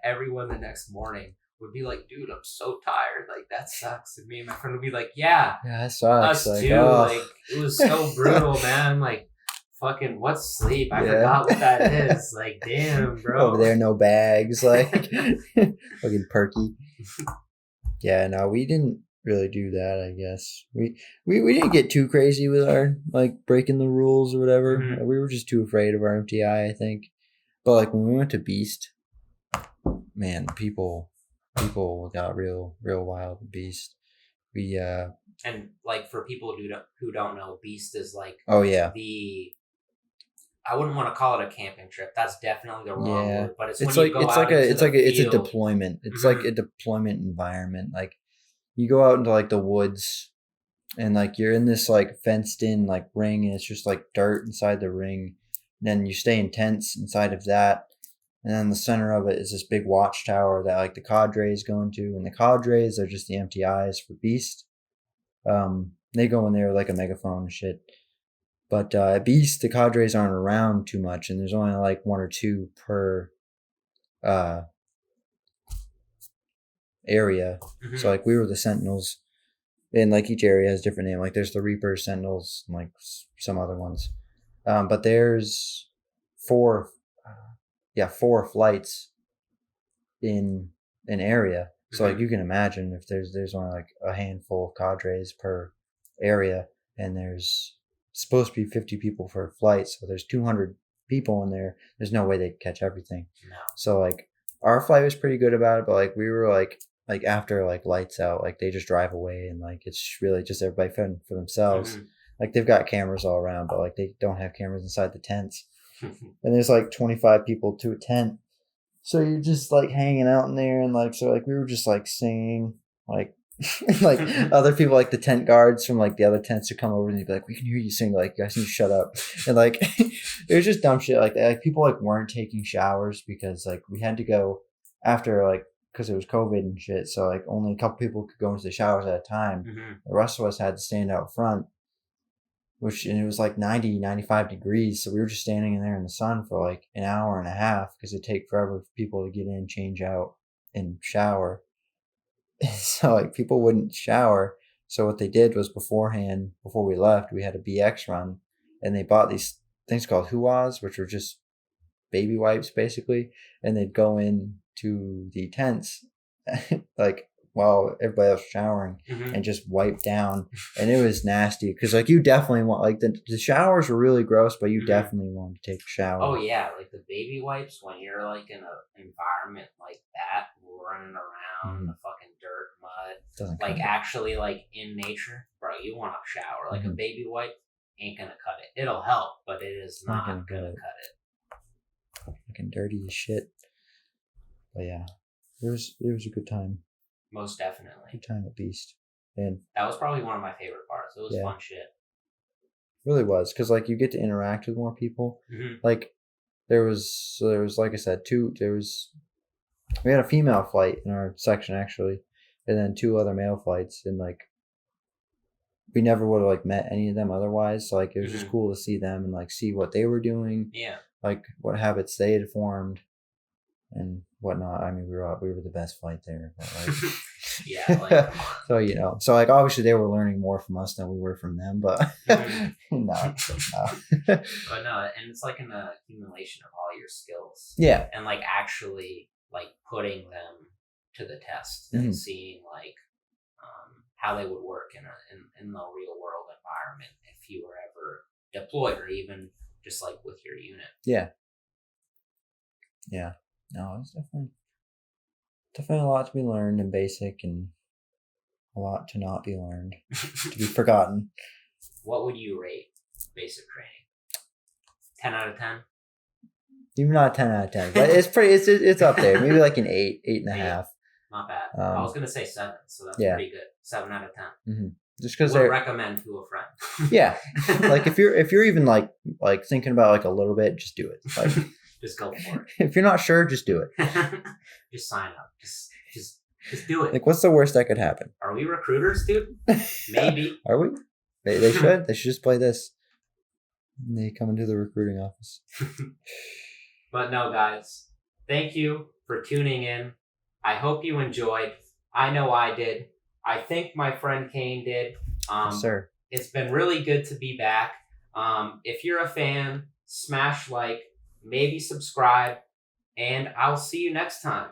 everyone the next morning would be like, dude, I'm so tired, like that sucks. And me and my friend would be like, yeah, that sucks. Us too. Like it was so brutal, man. Like fucking what's sleep? I forgot what that is. Like damn, bro. Over there, no bags, like fucking perky. Yeah, no, we didn't really do that. I guess we didn't get too crazy with our like breaking the rules or whatever. Mhm. We were just too afraid of our MTI, I think. But like when we went to Beast, man, people got real wild at Beast. We And like for people who don't know, Beast is like oh yeah, I wouldn't want to call it a camping trip. That's definitely the wrong word. But it's when like you go it's out like into a it's the like a, it's a field. deployment. It's like a deployment environment. Like you go out into like the woods, and like you're in this like fenced in like ring, and it's just like dirt inside the ring. And then you stay in tents inside of that, and then the center of it is this big watchtower that like the cadres go into, and the cadres are just the MTIs for Beast. They go in there with like a megaphone and shit. But at Beast, the cadres aren't around too much, and there's only like one or two per area. Mhm. So like we were the Sentinels, and like each area has a different name. Like there's the Reaper, Sentinels, and like some other ones. But there's four flights in an area. So like you can imagine if there's only like a handful of cadres per area, and there's supposed to be 50 people for a flight, so there's 200 people in there. There's no way they'd catch everything. No. So like our flight was pretty good about it, but like we were like after like lights out, like they just drive away, and like it's really just everybody fending for themselves. Like they've got cameras all around, but like they don't have cameras inside the tents. And there's like 25 people to a tent, so you're just like hanging out in there, and like so like we were just like singing, like like other people, like the tent guards from like the other tents would come over and they'd be like, we can hear you sing, like you guys need to shut up. And like it was just dumb shit like that. Like people like weren't taking showers because like we had to go after like because it was COVID and shit, so like only a couple people could go into the showers at a time. The rest of us had to stand out front, and it was like 90 95 degrees, so we were just standing in there in the sun for like an hour and a half because it'd take forever for people to get in, change out, and shower. So like people wouldn't shower, so what they did was before we left, we had a BX run, and they bought these things called huas, which were just baby wipes basically, and they'd go in to the tents like while everybody else was showering and just wipe down. And it was nasty because like you definitely want like the showers were really gross, but you definitely wanted to take a shower. Oh yeah, like the baby wipes when you're like in an environment like that, running around the fucking dirt, mud, like actually like in nature, bro, you want a shower. Like a baby wipe ain't gonna cut it. It'll help, but it is not gonna cut it. Fucking dirty as shit. But yeah, it was a good time. Most definitely. Good time at Beast. And that was probably one of my favorite parts. It was fun shit. Really was, because like you get to interact with more people. Like there was like I said, we had a female flight in our section actually, and then 2 other male flights, and like we never would have like met any of them otherwise. So like it was just cool to see them and like see what they were doing. Yeah. Like what habits they had formed and whatnot. I mean, we were the best flight there. But like, yeah. Like, so so like obviously they were learning more from us than we were from them, but no. But no, and it's like an accumulation of all your skills. Yeah. And like actually like putting them to the test and seeing like how they would work in the real world environment if you were ever deployed, or even just like with your unit. Yeah. No, it's definitely a lot to be learned in basic, and a lot to not be learned, to be forgotten. What would you rate basic training? 10 out of 10? Even not 10 out of 10, but it's up there. Maybe like an 8, 8.5. Not bad. I was gonna say 7, so that's pretty good. 7 out of 10. Just because I recommend to a friend. Yeah, like if you're even like thinking about like a little bit, just do it. Like just go for it. If you're not sure, just do it. Just sign up. Just Just do it. Like, what's the worst that could happen? Are we recruiters, dude? Maybe. Are we? They should. They should just play this. They come into the recruiting office. But no, guys. Thank you for tuning in. I hope you enjoyed. I know I did. I think my friend Caine did. Yes, sir. It's been really good to be back. If you're a fan, smash like, maybe subscribe, and I'll see you next time.